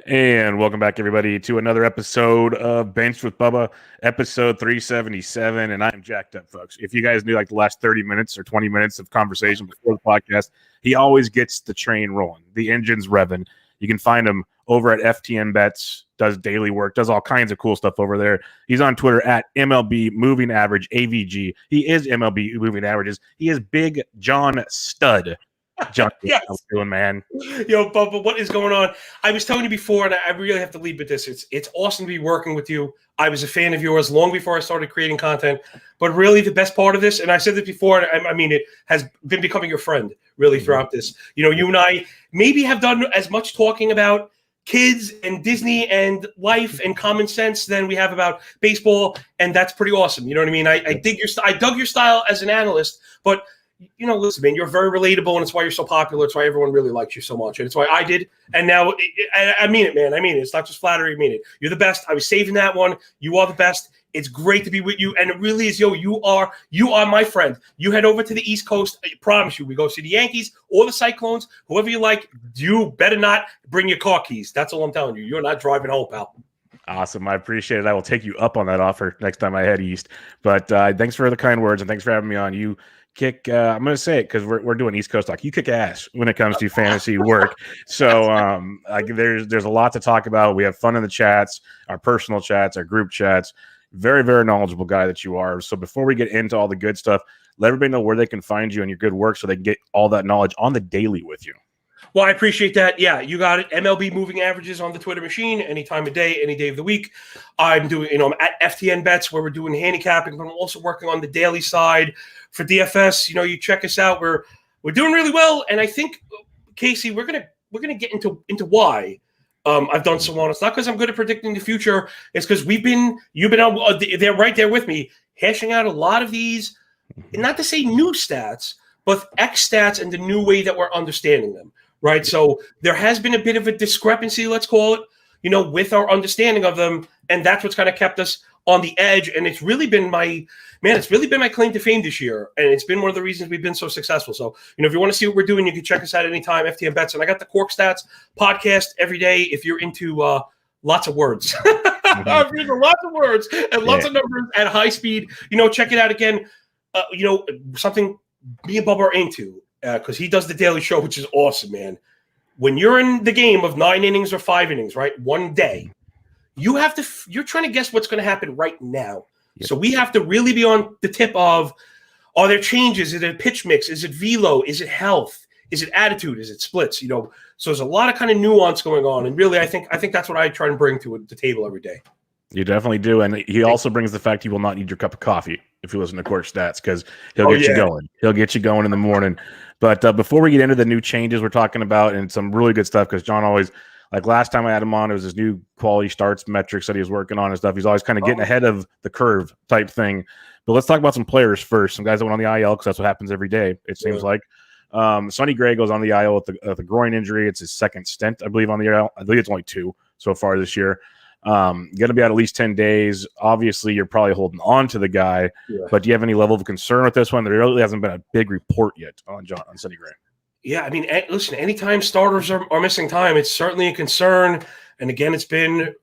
And welcome back, everybody, to another episode of Benched with Bubba, episode 377. And I'm jacked up, folks. If you guys knew like the last 30 minutes or 20 minutes of conversation before the podcast, he always gets the train rolling. The engine's revving. You can find him over at FTN Bets, does daily work, does all kinds of cool stuff over there. He's on Twitter at MLB Moving Average AVG. He is MLB Moving Averages. He is Big John Stud. John, Yes. how you doing, man? Yo, Bubba, what is going on? I was telling you before, and I really have to lead with this. It's awesome to be working with you. I was a fan of yours long before I started creating content. But really, the best part of this, and I said this before, and I mean, it has been becoming your friend really throughout this. You know, you and I maybe have done as much talking about kids and Disney and life and common sense than we have about baseball, and that's pretty awesome. You know what I mean? I dug your style as an analyst, but you know, listen, man, you're very relatable, and it's why you're so popular. It's why everyone really likes you so much, and it's why I did. And now, I mean it, man. I mean it. It's not just flattery. I mean it. You're the best. I was saving that one. You are the best. It's great to be with you, and it really is. Yo, you are my friend. You head over to the East Coast. I promise you, we go see the Yankees or the Cyclones, whoever you like. You better not bring your car keys. That's all I'm telling you. You're not driving home, pal. Awesome. I appreciate it. I will take you up on that offer next time I head east. But thanks for the kind words, and thanks for having me on. You kick, I'm going to say it because we're doing East Coast talk. You kick ass when it comes to fantasy work. So there's a lot to talk about. We have fun in the chats, our personal chats, our group chats. Very, very knowledgeable guy that you are. So before we get into all the good stuff, let everybody know where they can find you and your good work so they can get all that knowledge on the daily with you. Well, I appreciate that. Yeah, you got it. MLB Moving Averages on the Twitter machine, any time of day, any day of the week. I'm doing, I'm at FTN Bets where we're doing handicapping, but I'm also working on the daily side for DFS. You check us out. We're doing really well, and I think, Casey, we're gonna get into why I've done so well. It's not because I'm good at predicting the future. It's because you've been they're right there with me, hashing out a lot of these, not to say new stats, but X stats and the new way that we're understanding them. Right. So there has been a bit of a discrepancy, let's call it, with our understanding of them. And that's what's kind of kept us on the edge. And it's really been my claim to fame this year. And it's been one of the reasons we've been so successful. So, if you want to see what we're doing, you can check us out anytime, FTN Bets. And I got the Cork Stats podcast every day if you're into lots of words. I'm reading lots of words and lots of numbers at high speed. Check it out again. Something me and Bubba are into. Because he does the daily show, which is awesome, man. When you're in the game of 9 innings or 5 innings, right, one day, you're trying to guess what's going to happen right now. Yep. So we have to really be on the tip of, are there changes? Is it a pitch mix? Is it velo? Is it health? Is it attitude? Is it splits? So there's a lot of kind of nuance going on. And really, I think that's what I try and bring to the table every day. You definitely do. And he also brings the fact he will not need your cup of coffee if you listen to Cork Stats because he'll get you going. He'll get you going in the morning. But before we get into the new changes we're talking about and some really good stuff, because John always, like last time I had him on, it was his new quality starts metrics that he was working on and stuff. He's always kind of getting ahead of the curve type thing. But let's talk about some players first. Some guys that went on the IL because that's what happens every day, it seems like. Sonny Gray goes on the IL with the groin injury. It's his second stint, I believe, on the IL. I believe it's only 2 so far this year. Going to be out at least 10 days. Obviously, you're probably holding on to the guy, but do you have any level of concern with this one? There really hasn't been a big report yet on Sonny Gray. Yeah, I mean, listen, anytime starters are missing time, it's certainly a concern. And again, it's been,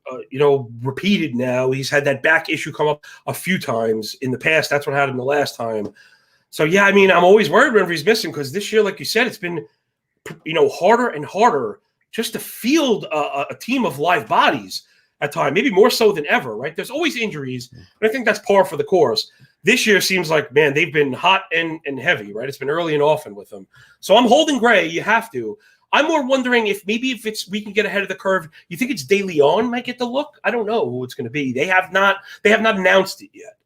repeated now. He's had that back issue come up a few times in the past. That's what happened the last time. So, yeah, I mean, I'm always worried whenever he's missing because this year, like you said, it's been, harder and harder just to field a team of live bodies at time, maybe more so than ever, right? There's always injuries, but I think that's par for the course. This year seems like, man, they've been hot and heavy, right? It's been early and often with them. So I'm holding Gray. You have to. I'm more wondering if we can get ahead of the curve. You think it's De Leon might get the look? I don't know who it's going to be. They have not announced it yet.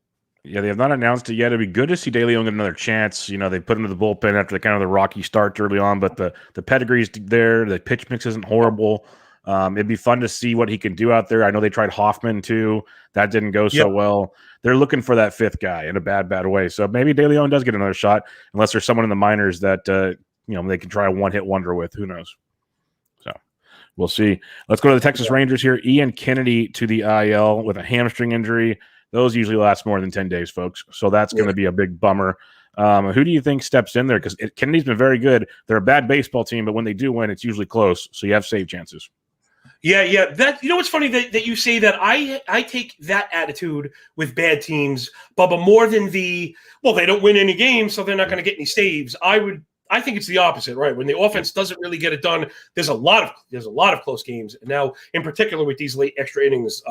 Yeah, they have not announced it yet. It'd be good to see De Leon get another chance. They put him to the bullpen after the rocky start early on, but the pedigree's there. The pitch mix isn't horrible. It'd be fun to see what he can do out there. I know they tried Hoffman too. That didn't go so well. They're looking for that 5th guy in a bad way. So maybe De Leon does get another shot, unless there's someone in the minors that they can try a one-hit wonder with. Who knows? So we'll see. Let's go to the Texas Rangers here. Ian Kennedy to the IL with a hamstring injury. Those usually last more than 10 days, folks. So that's going to be a big bummer. Who do you think steps in there? Because Kennedy's been very good. They're a bad baseball team, but when they do win, it's usually close. So you have save chances. Yeah. That, what's funny that you say that. I take that attitude with bad teams, Bubba, more than they don't win any games, so they're not going to get any saves. I think it's the opposite, right? When the offense doesn't really get it done, there's a lot of close games. And now, in particular, with these late extra innings,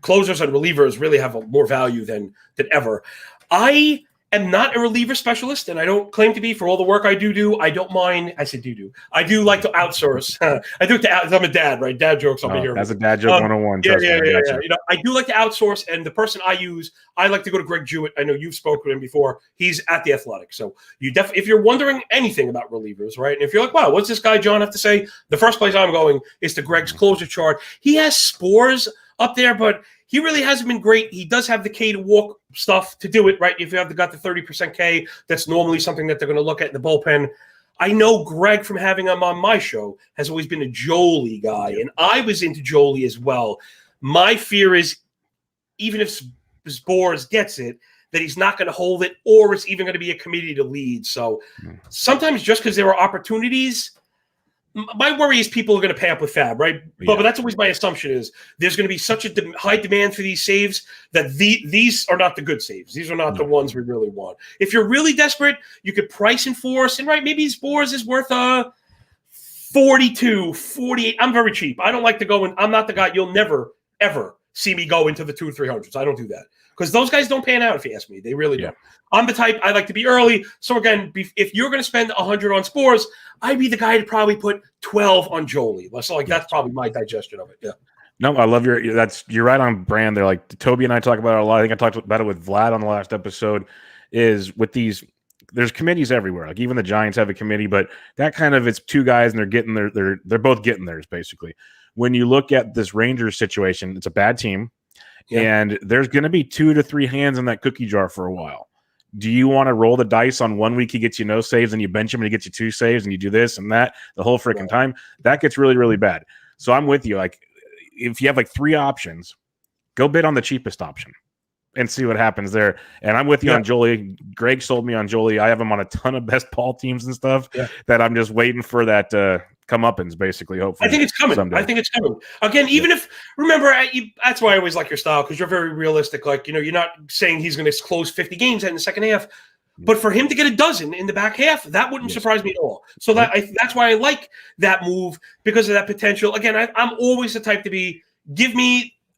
closers and relievers really have more value than ever. I am not a reliever specialist, and I don't claim to be for all the work I do. I don't mind. I said do. I do like to outsource. I do. I'm a dad, right? Dad jokes. I'll be here. That's a dad joke 101. Yeah. I do like to outsource, and the person I like to go to Greg Jewett. I know you've spoken to him before. He's at the Athletic. So if you're wondering anything about relievers, right? And if you're like, wow, what's this guy John have to say? The first place I'm going is to Greg's closer chart. He has Spores up there, but he really hasn't been great. He does have the K to walk stuff to do it, right? If you have got the 30% K, that's normally something that they're going to look at in the bullpen. I know Greg, from having him on my show, has always been a Jolie guy, and I was into Jolie as well. My fear is, even if Spores gets it, that he's not going to hold it, or it's even going to be a committee to lead. So sometimes just because there are opportunities, my worry is people are going to pay up with Fab, right? Yeah. But that's always my assumption is there's going to be such a high demand for these saves that these are not the good saves. These are not the ones we really want. If you're really desperate, you could price and force, and right, maybe Spores is worth 42, 48. I'm very cheap. I don't like to go in. I'm not the guy. You'll never, ever see me go into the 200s or 300s. I don't do that. Because those guys don't pan out, if you ask me. They really don't. I'm the type, I like to be early. So again, if you're going to spend 100 on Spores, I'd be the guy to probably put 12 on Jolie. So that's probably my digestion of it. Yeah. No, I love you're right on brand there. Like Toby and I talk about it a lot. I think I talked about it with Vlad on the last episode, is with these, there's committees everywhere. Like even the Giants have a committee, but that kind of, it's two guys and they're getting they're both getting theirs basically. When you look at this Rangers situation, it's a bad team. Yeah. And there's going to be 2 to 3 hands in that cookie jar for a while. Do you want to roll the dice on 1 week he gets you no saves and you bench him and he gets you 2 saves and you do this and that the whole freaking time? That gets really, really bad. So I'm with you. Like if you have like 3 options, go bid on the cheapest option and see what happens there. And I'm with you on Jolie. Greg sold me on Jolie. I have him on a ton of best ball teams and stuff that I'm just waiting for that comeuppance, basically, hopefully. I think it's coming. Someday. I think it's coming. Again, even if, remember, that's why I always like your style, because you're very realistic. Like, you're not saying he's going to close 50 games in the second half. But for him to get a dozen in the back half, that wouldn't surprise me at all. So that's why I like that move, because of that potential. Again, I'm always the type to be,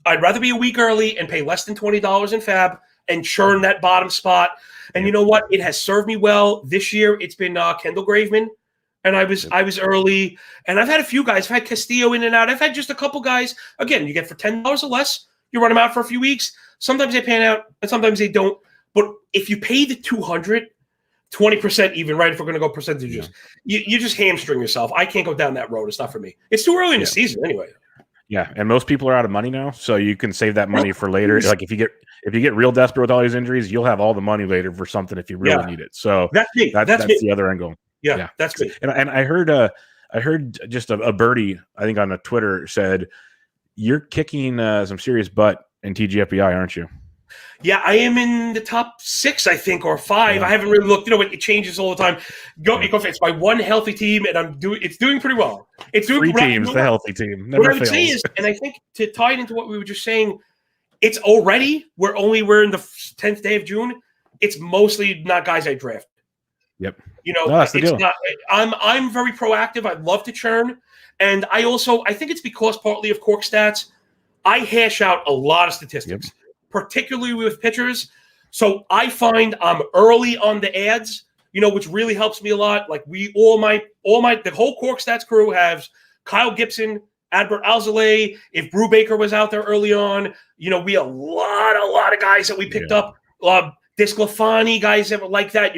I'd rather be a week early and pay less than $20 in Fab and churn that bottom spot. And you know what? It has served me well. This year, it's been Kendall Graveman. And I was early, and I've had a few guys. I've had Castillo in and out. I've had just a couple guys. Again, you get for $10 or less, you run them out for a few weeks. Sometimes they pan out, and sometimes they don't. But if you pay the 200, 20% even, right? If we're going to go percentages, you just hamstring yourself. I can't go down that road. It's not for me. It's too early in the season anyway. Yeah, and most people are out of money now, so you can save that money for later. Like if you get real desperate with all these injuries, you'll have all the money later for something if you really need it. So that's me. That's the other angle. Yeah, that's me. And I heard just a birdie, I think on a Twitter, said you're kicking some serious butt in TGFBI, aren't you? Yeah, I am in the top 6, I think, or 5. I haven't really looked. It changes all the time. It's my one healthy team, and it's doing pretty well. It's doing 3 teams, the healthy team. Never what I would say is, and I think to tie it into what we were just saying, it's already we're in the 10th day of June. It's mostly not guys I draft. Yep. That's the deal. I'm very proactive. I love to churn. And I think it's because partly of Cork Stats, I hash out a lot of statistics, particularly with pitchers. So I find I'm early on the ads, which really helps me a lot. Like the whole Cork Stats crew has Kyle Gibson, Adbert Alzolay. If Brubaker was out there early on, we a lot of guys that we picked up. Disclafani, guys that were like that,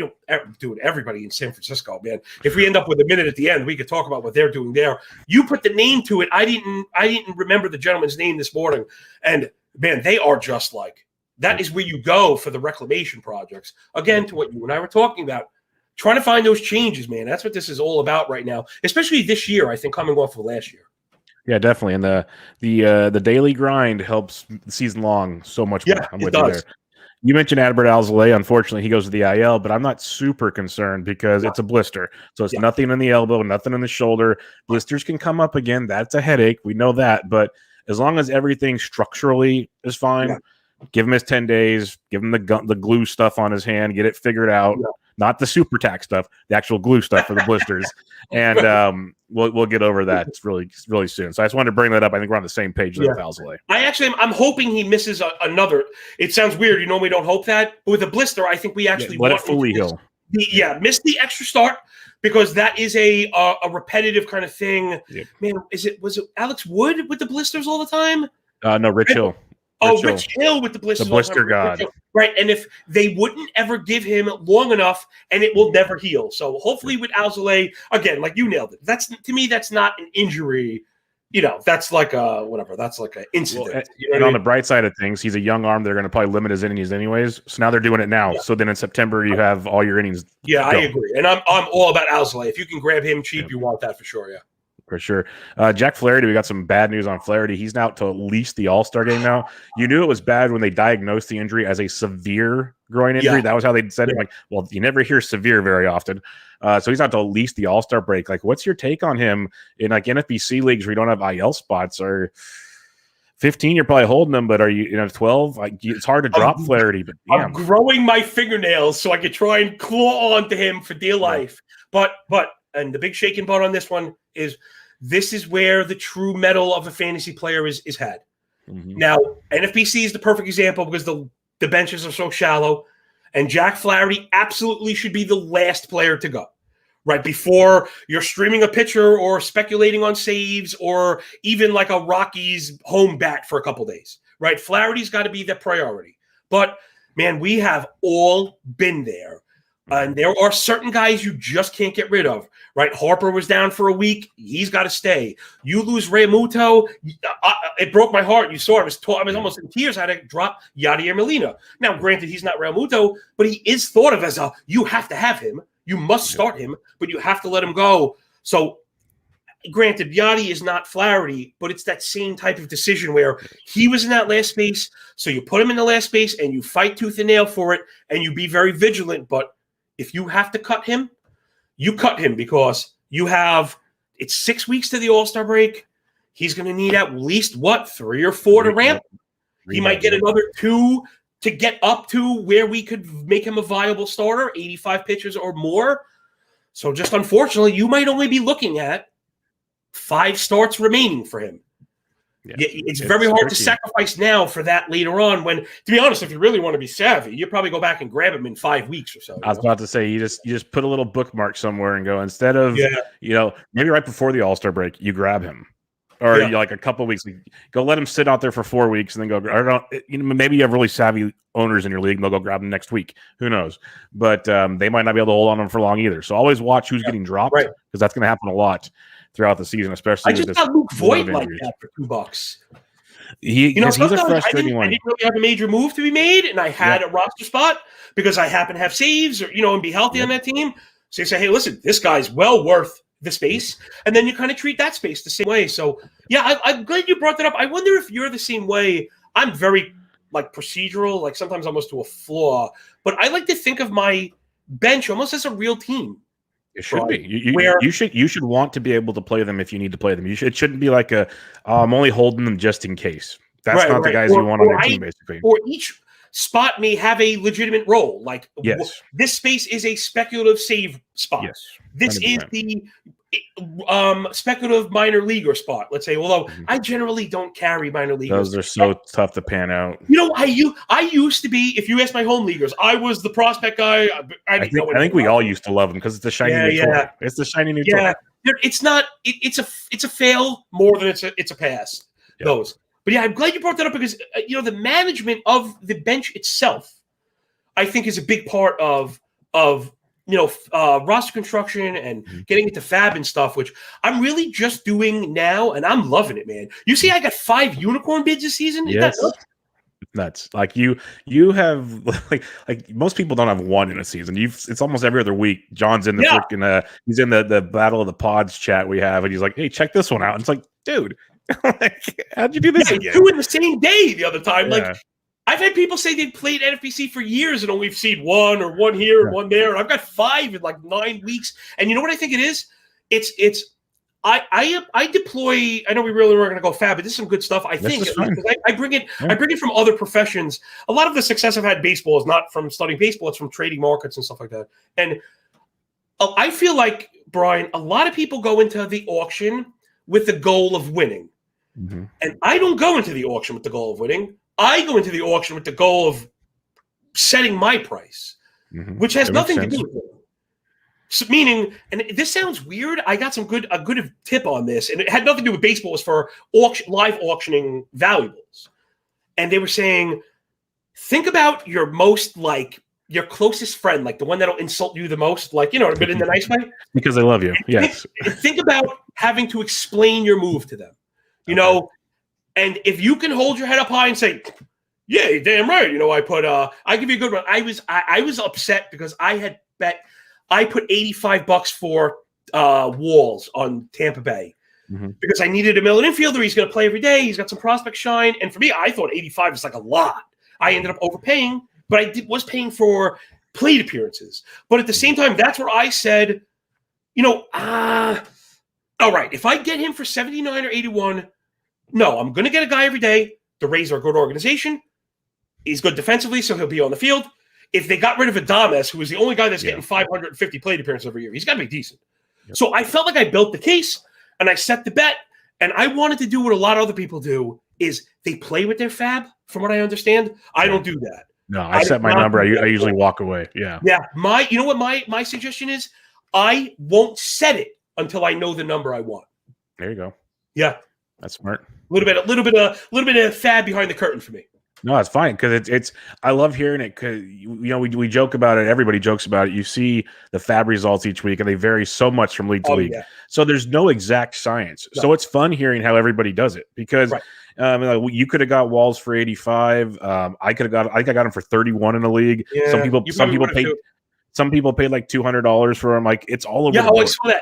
dude, everybody in San Francisco, man. If we end up with a minute at the end, we could talk about what they're doing there. You put the name to it. I didn't remember the gentleman's name this morning. And man, they are just like, that is where you go for the reclamation projects. Again, to what you and I were talking about, trying to find those changes, man. That's what this is all about right now, especially this year, I think, coming off of last year. Yeah, definitely. And the daily grind helps the season long so much more. Yeah, it does. You mentioned Adbert Alzolay. Unfortunately, he goes to the IL, but I'm not super concerned because it's a blister. So it's nothing in the elbow, nothing in the shoulder. Blisters can come up again. That's a headache. We know that. But as long as everything structurally is fine, give him his 10 days, give him the glue stuff on his hand, get it figured out. Not the super tack stuff, the actual glue stuff for the blisters. And we'll get over that really soon. So I just wanted to bring that up. I think we're on the same page there with Alzolay. I'm hoping he misses another. It sounds weird. You know, we don't hope that. But with a blister, I think we actually let it fully heal. Miss the extra start because that is a repetitive kind of thing. Yep. Man, was it Alex Wood with the blisters all the time? No, Rich Hill. Rich Hill with the blisters. The blister god. Right, and if they wouldn't ever give him long enough, and it will never heal. So hopefully with Alzolay, again, like you nailed it. That's, to me, that's not an injury. You know, that's like a whatever. That's like an incident. Well, and on the bright side of things, he's a young arm. They're going to probably limit his innings anyways. So now they're doing it now. Yeah. So then in September, you have all your innings. Yeah, I agree. And I'm all about Alzolay. If you can grab him cheap, you want that for sure. Yeah. For sure. Jack Flaherty, we got some bad news on Flaherty. He's now to at least the All-Star game now. You knew it was bad when they diagnosed the injury as a severe groin injury. That was how they said it. Like, well, you never hear severe very often. So he's not to at least the All-Star break. Like, what's your take on him in like NFBC leagues where you don't have IL spots? Or 15, you're probably holding them, but are you 12? Like, it's hard to drop Flaherty. But I'm growing my fingernails so I could try and claw onto him for dear life. But and the big shaking part on this one is this is where the true mettle of a fantasy player is had. Mm-hmm. Now, NFBC is the perfect example because the benches are so shallow, and Jack Flaherty absolutely should be the last player to go. Right before you're streaming a pitcher or speculating on saves or even like a Rockies home bat for a couple days. Right, Flaherty's got to be the priority. But man, we have all been there. And there are certain guys you just can't get rid of, right? Harper was down for a week. He's got to stay. You lose Realmuto. It broke my heart. You saw it. I was almost in tears. I had to drop Yadier Molina. Now, granted, he's not Realmuto, but he is thought of as you have to have him. You must start him, but you have to let him go. So, granted, Yadi is not Flaherty, but it's that same type of decision where he was in that last space. So you put him in the last space and you fight tooth and nail for it and you be very vigilant. But if you have to cut him, you cut him because it's 6 weeks to the All-Star break. He's going to need at least 3 or 4 to ramp. He might get another 2 to get up to where we could make him a viable starter, 85 pitches or more. So just unfortunately, you might only be looking at 5 starts remaining for him. Yeah, it's very hard to sacrifice now for that later on when, to be honest, if you really want to be savvy, you probably go back and grab him in 5 weeks or so. I was about to say, you just put a little bookmark somewhere and go, instead of, maybe right before the All-Star break, you grab him. Or like a couple of weeks, go let him sit out there for 4 weeks and then go, maybe you have really savvy owners in your league and they'll go grab him next week. Who knows? But they might not be able to hold on to him for long either. So always watch who's getting dropped because that's going to happen a lot throughout the season, especially. I just got Luke Voigt like that for $2. He's a frustrating one. I didn't really have a major move to be made, and I had a roster spot because I happen to have saves or and be healthy on that team. So you say, hey, listen, this guy's well worth the space, and then you kind of treat that space the same way. So I'm glad you brought that up. I wonder if you're the same way. I'm very procedural, sometimes almost to a flaw, but I like to think of my bench almost as a real team. It should be. You should want to be able to play them if you need to play them. It shouldn't be I'm only holding them just in case. That's not the guys you want on your team, basically. Or each spot may have a legitimate role. This space is a speculative save spot. Yes, this 100%. Is the speculative minor leaguer spot. Let's say, although I generally don't carry minor leaguers. Those are so tough to pan out. I used to be. If you ask my home leaguers, I was the prospect guy. I think we all used to love them because it's the shiny new toy. It's the shiny new toy. It's not. It's a fail more than it's a pass. Yep. Those. But I'm glad you brought that up because the management of the bench itself, I think, is a big part of roster construction and getting into fab and stuff, which I'm really just doing now, and I'm loving it, man. You see, I got 5 unicorn bids this season. Yes. Nuts. Like you have like most people don't have 1 in a season. It's almost every other week. John's in the freaking he's in the Battle of the Pods chat we have, and he's like, hey, check this one out. And it's like, dude, how'd you do this again? 2 in the same day the other time. I've had people say they've played NFBC for years and only seen one or one here and one there. And I've got 5 in like 9 weeks. And you know what I think it is? I deploy. I know we really weren't going to go fab, but this is some good stuff. I think I bring it. Yeah. I bring it from other professions. A lot of the success I've had in baseball is not from studying baseball; it's from trading markets and stuff like that. And I feel like, Brian, a lot of people go into the auction with the goal of winning, and I don't go into the auction with the goal of winning. I go into the auction with the goal of setting my price, which has nothing to do with it. So meaning, and this sounds weird, I got a good tip on this, and it had nothing to do with baseball. It was for live auctioning valuables. And they were saying, think about your most, like, your closest friend, like the one that'll insult you the most, like, you know, but in the nice way. Because they love you, yes. Think about having to explain your move to them, you know, and if you can hold your head up high and say, yeah, you're damn right, you know, I give you a good one. I was upset because I put $85 for Walls on Tampa Bay because I needed a middle infielder. He's going to play every day. He's got some prospect shine. And for me, I thought 85 was like a lot. I ended up overpaying, but I was paying for plate appearances. But at the same time, that's where I said, you know, all right, if I get him for 79 or 81, no, I'm going to get a guy every day. The Rays are a good organization. He's good defensively, so he'll be on the field. If they got rid of Adames, who was the only guy that's getting 550 plate appearances every year, he's got to be decent. Yep. So I felt like I built the case, and I set the bet, and I wanted to do what a lot of other people do, is they play with their fab, from what I understand. I don't do that. No, I set my number. I usually walk away. Yeah. Yeah. You know what my suggestion is? I won't set it until I know the number I want. There you go. Yeah. That's smart. A little bit of fab behind the curtain for me. No, it's fine because it's. I love hearing it because we joke about it. Everybody jokes about it. You see the fab results each week, and they vary so much from league to league. Yeah. So there's no exact science. No. So it's fun hearing how everybody does it because you could have got Walls for 85. I got him for 31 in the league. Yeah, some people paid like $200 for him. Like it's all over. Yeah, I saw that.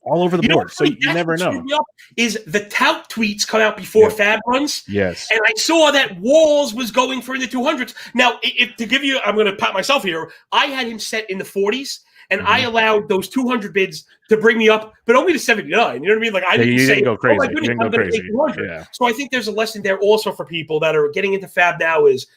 All over the board. So you never know. Is the tout tweets come out before fab runs? Yes. And I saw that Walls was going for in the 200s. Now, to give you, I'm going to pat myself here. I had him set in the 40s, and I allowed those 200 bids to bring me up, but only to 79. You know what I mean? Like I didn't go crazy. Oh, you didn't go crazy. Yeah. So I think there's a lesson there also for people that are getting into fab now is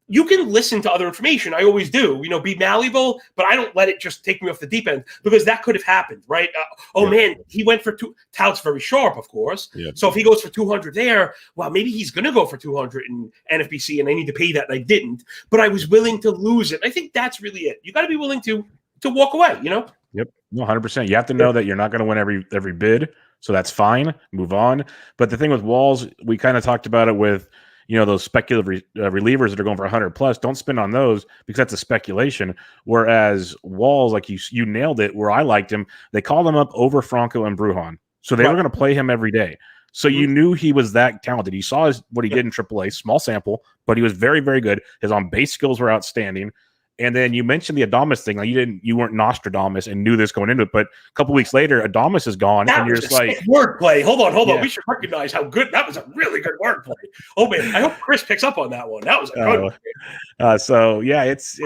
you can listen to other information. I always do, be malleable, but I don't let it just take me off the deep end because that could have happened, right? Man, he went for Tout's very sharp, of course. Yeah. So if he goes for 200 there, well, maybe he's going to go for 200 in NFBC and I need to pay that. And I didn't, but I was willing to lose it. I think that's really it. You got to be willing to walk away, Yep. No, 100%. You have to know that you're not going to win every bid. So that's fine. Move on. But the thing with Walls, we kind of talked about it with, those speculative relievers that are going for 100 plus, don't spend on those because that's a speculation. Whereas Walls, like you nailed it, where I liked him, they called him up over Franco and Brujan. So they were going to play him every day. So you knew he was that talented. You saw what he did in AAA, small sample, but he was very, very good. His on-base skills were outstanding. And then you mentioned the Adames thing. Like you weren't Nostradamus and knew this going into it. But a couple weeks later, Adames is gone, and you're just like wordplay. Hold on. We should recognize how good that was. A really good wordplay. Oh man, I hope Chris picks up on that one. That was a good one. So yeah, it's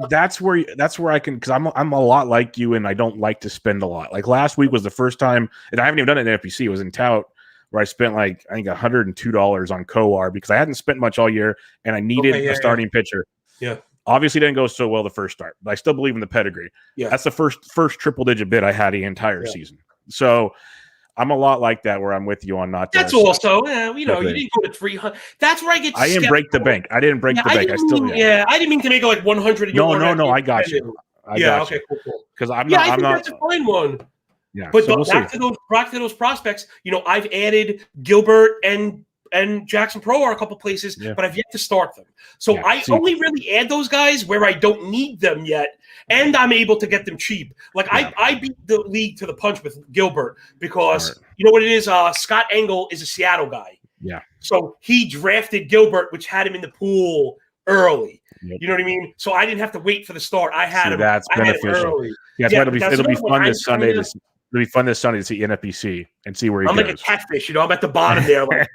that's where I can, because I'm a lot like you, and I don't like to spend a lot. Like last week was the first time, and I haven't even done it in FBC. It was in Tout, where I spent I think $102 on Coar because I hadn't spent much all year, and I needed a starting pitcher. Yeah. Obviously, didn't go so well the first start, but I still believe in the pedigree. Yeah, that's the first triple-digit bid I had the entire season. So I'm a lot like that, where I'm with you on not. That's also, you didn't go to 300. That's where I get. I didn't break the bank. I didn't break the bank. I didn't mean to make it like 100. No. I got you. Okay, cool. Because I'm not. I think that's a fine one. Yeah, but back to those prospects. I've added Gilbert and Jackson Pro are a couple places, but I've yet to start them. So I only really add those guys where I don't need them yet, and I'm able to get them cheap. Like I beat the league to the punch with Gilbert because you know what it is? Scott Engel is a Seattle guy. Yeah. So he drafted Gilbert, which had him in the pool early. Yep. You know what I mean? So I didn't have to wait for the start. I had him. That's beneficial. Early. Yeah, it'll be fun this Sunday. be fun this Sunday to see NFBC and see where he I'm goes. like a catfish, I'm at the bottom there. Like,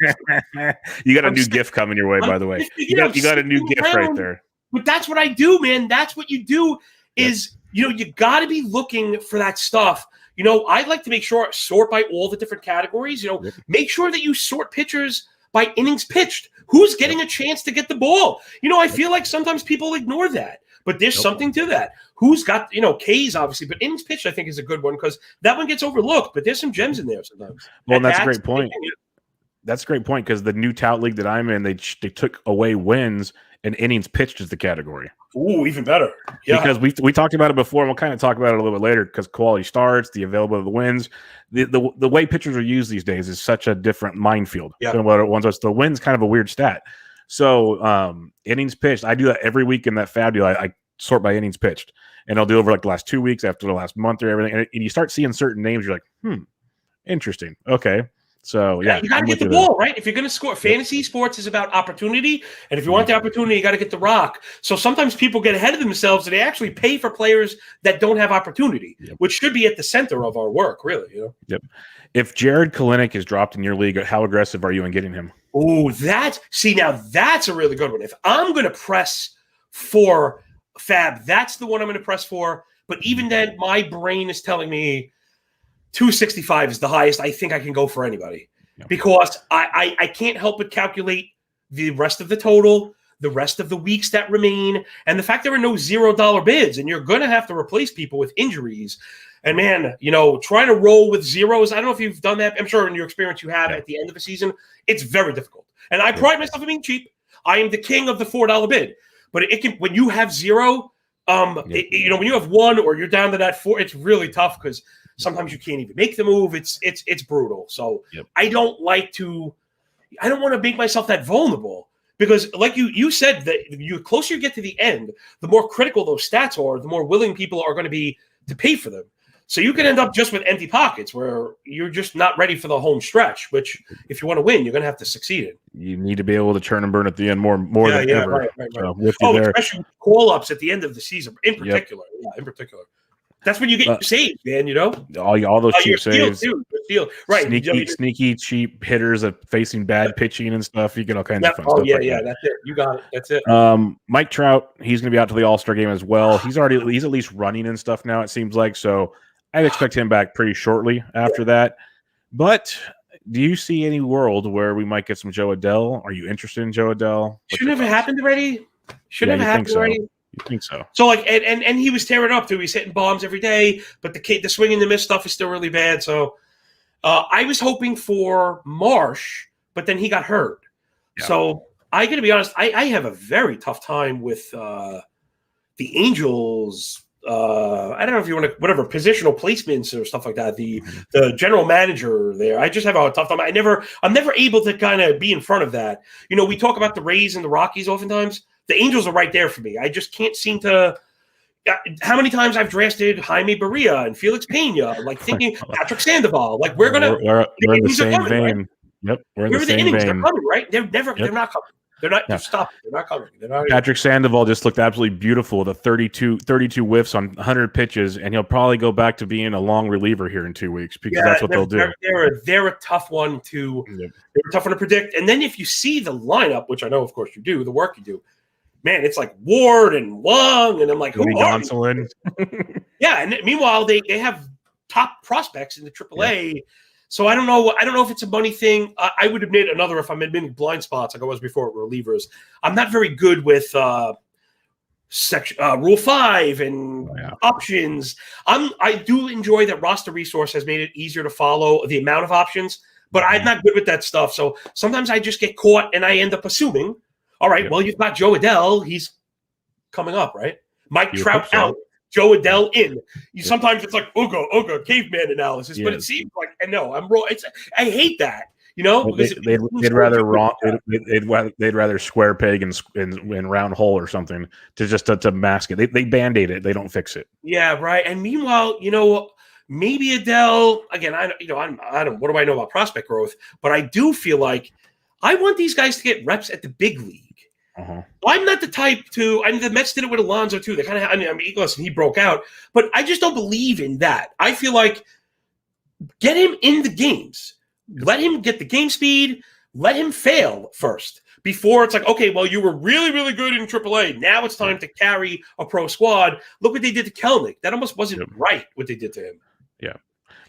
you got a new gift coming your way, by the way. You got a new gift right there. But that's what I do, man. That's what you do is, you got to be looking for that stuff. I like to make sure sort by all the different categories. Make sure that you sort pitchers by innings pitched. Who's getting a chance to get the ball? I feel like sometimes people ignore that, but there's something to that. Who's got, K's obviously, but innings pitched I think is a good one because that one gets overlooked, but there's some gems in there sometimes. Well, and that's a great point. That's a great point because the new tout league that I'm in, they took away wins and innings pitched as the category. Ooh, even better. Yeah. Because we talked about it before, and we'll kind of talk about it a little bit later because quality starts, the availability of the wins. The way pitchers are used these days is such a different minefield than what it once was. The wins kind of a weird stat. So innings pitched, I do that every week in that fab deal. I sort by innings pitched, and I'll do over like the last 2 weeks after the last month or everything. And you start seeing certain names, you're like, interesting. Okay. So, yeah. You got to get the ball, right? If you're going to score, fantasy sports is about opportunity. And if you want the opportunity, you got to get the rock. So sometimes people get ahead of themselves and they actually pay for players that don't have opportunity, which should be at the center of our work, really. Yep. If Jared Kalinick is dropped in your league, how aggressive are you in getting him? Oh, now that's a really good one. If I'm going to press for Fab, that's the one I'm going to press for. But even then, my brain is telling me 265 is the highest I think I can go for anybody because I can't help but calculate the rest of the total, the rest of the weeks that remain, and the fact there are no $0 bids, and you're going to have to replace people with injuries. And man, trying to roll with zeros, I don't know if you've done that. I'm sure in your experience you have at the end of the season, it's very difficult. And I pride myself on being cheap. I am the king of the $4 bid, but it can, when you have zero, when you have one or you're down to that four, it's really tough because sometimes you can't even make the move. It's brutal. So I don't want to make myself that vulnerable because like you said, that the closer you get to the end, the more critical those stats are, the more willing people are going to be to pay for them. So you can end up just with empty pockets where you're just not ready for the home stretch, which if you want to win, you're going to have to succeed in. You need to be able to churn and burn at the end more than ever. Right. So especially call-ups at the end of the season in particular. Yeah, in particular. That's when you get saved, man, All those cheap saves. Steal. Right. Sneaky, cheap hitters of facing bad pitching and stuff. You get all kinds of fun stuff. That. That's it. You got it. That's it. Mike Trout, he's going to be out to the All-Star game as well. He's at least running and stuff now, it seems like. So I'd expect him back pretty shortly after that. But do you see any world where we might get some Joe Adele? Are you interested in Joe Adele? Shouldn't have happened already. Already. You think so? So like, and he was tearing up too. He's hitting bombs every day, but the swing and the miss stuff is still really bad. So I was hoping for Marsh, but then he got hurt. Yeah. So I got to be honest, I have a very tough time with the Angels. I don't know if you want to, whatever, positional placements or stuff like that. The general manager there, I just have a tough time. I'm never able to kind of be in front of that. We talk about the Rays and the Rockies oftentimes. The Angels are right there for me. I just can't seem to. How many times I've drafted Jaime Barria and Felix Pena, like thinking Patrick Sandoval, like we're in the same vein. Right? Yep, we're in the same innings. vein. They're coming, right? They're not coming. They're not. They're stopping. They're not coming. They're not. Patrick Sandoval just looked absolutely beautiful. The 32 whiffs on 100 pitches, and he'll probably go back to being a long reliever here in 2 weeks because that's what they'll do. They're a tough one to. They're a tough one to predict. And then if you see the lineup, which I know, of course, you do, the work you do. Man, it's like Ward and Wong, and I'm like, who are you? Yeah, and meanwhile, they have top prospects in the AAA. Yeah. So I don't know if it's a money thing. I would admit if I'm admitting blind spots like I was before with relievers. I'm not very good with Rule 5 and options. I do enjoy that roster resource has made it easier to follow the amount of options, but I'm not good with that stuff. So sometimes I just get caught and I end up assuming, all right, well, you've got Joe Adele. He's coming up, right? Mike Trout out. Joe Adele in. Sometimes it's like Ooga, caveman analysis, but it seems like, and no, I'm wrong. I hate that, because they'd rather square peg and round hole or something to mask it. They band-aid it. They don't fix it. Yeah, right. And meanwhile, maybe Adele again. I don't. What do I know about prospect growth? But I do feel like I want these guys to get reps at the big league. Uh-huh. I'm not the type to. I mean, the Mets did it with Alonso too. They kind of. Listen, he broke out, but I just don't believe in that. I feel like Get him in the games. Let him get the game speed. Let him fail first before it's like, okay, well, you were really, really good in AAA. Now it's time to carry a pro squad. Look what they did to Kelnick. That almost wasn't right, what they did to him. Yeah.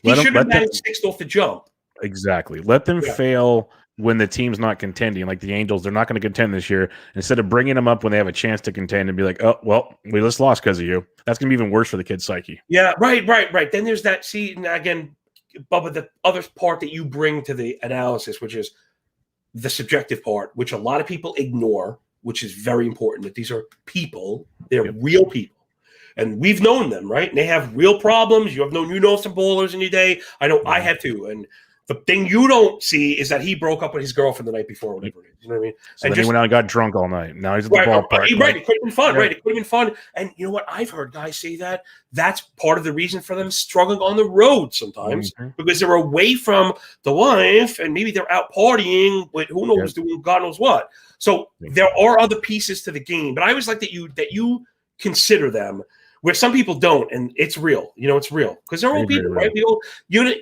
He should have been batting sixth off the jump. Exactly. Let them fail when the team's not contending. Like the Angels, they're not going to contend this year. Instead of bringing them up when they have a chance to contend and be like, oh, well, we just lost because of you. That's going to be even worse for the kid's psyche. Yeah, right. Then there's that, see, again, Bubba, the other part that you bring to the analysis, which is the subjective part, which a lot of people ignore, which is very important, that these are people. They're real people. And we've known them, right? And they have real problems. You know some bowlers in your day. I know I have too. And the thing you don't see is that he broke up with his girlfriend the night before, whatever it is. You know what I mean? So then he went out and got drunk all night. Now he's at the ballpark. Right. It could have been fun, right? It could have been fun. And you know what? I've heard guys say that that's part of the reason for them struggling on the road sometimes, because they're away from the wife and maybe they're out partying with who knows, doing God knows what. So there are other pieces to the game. But I always like that you consider them, where some people don't, and it's real. It's real because they're old people, right?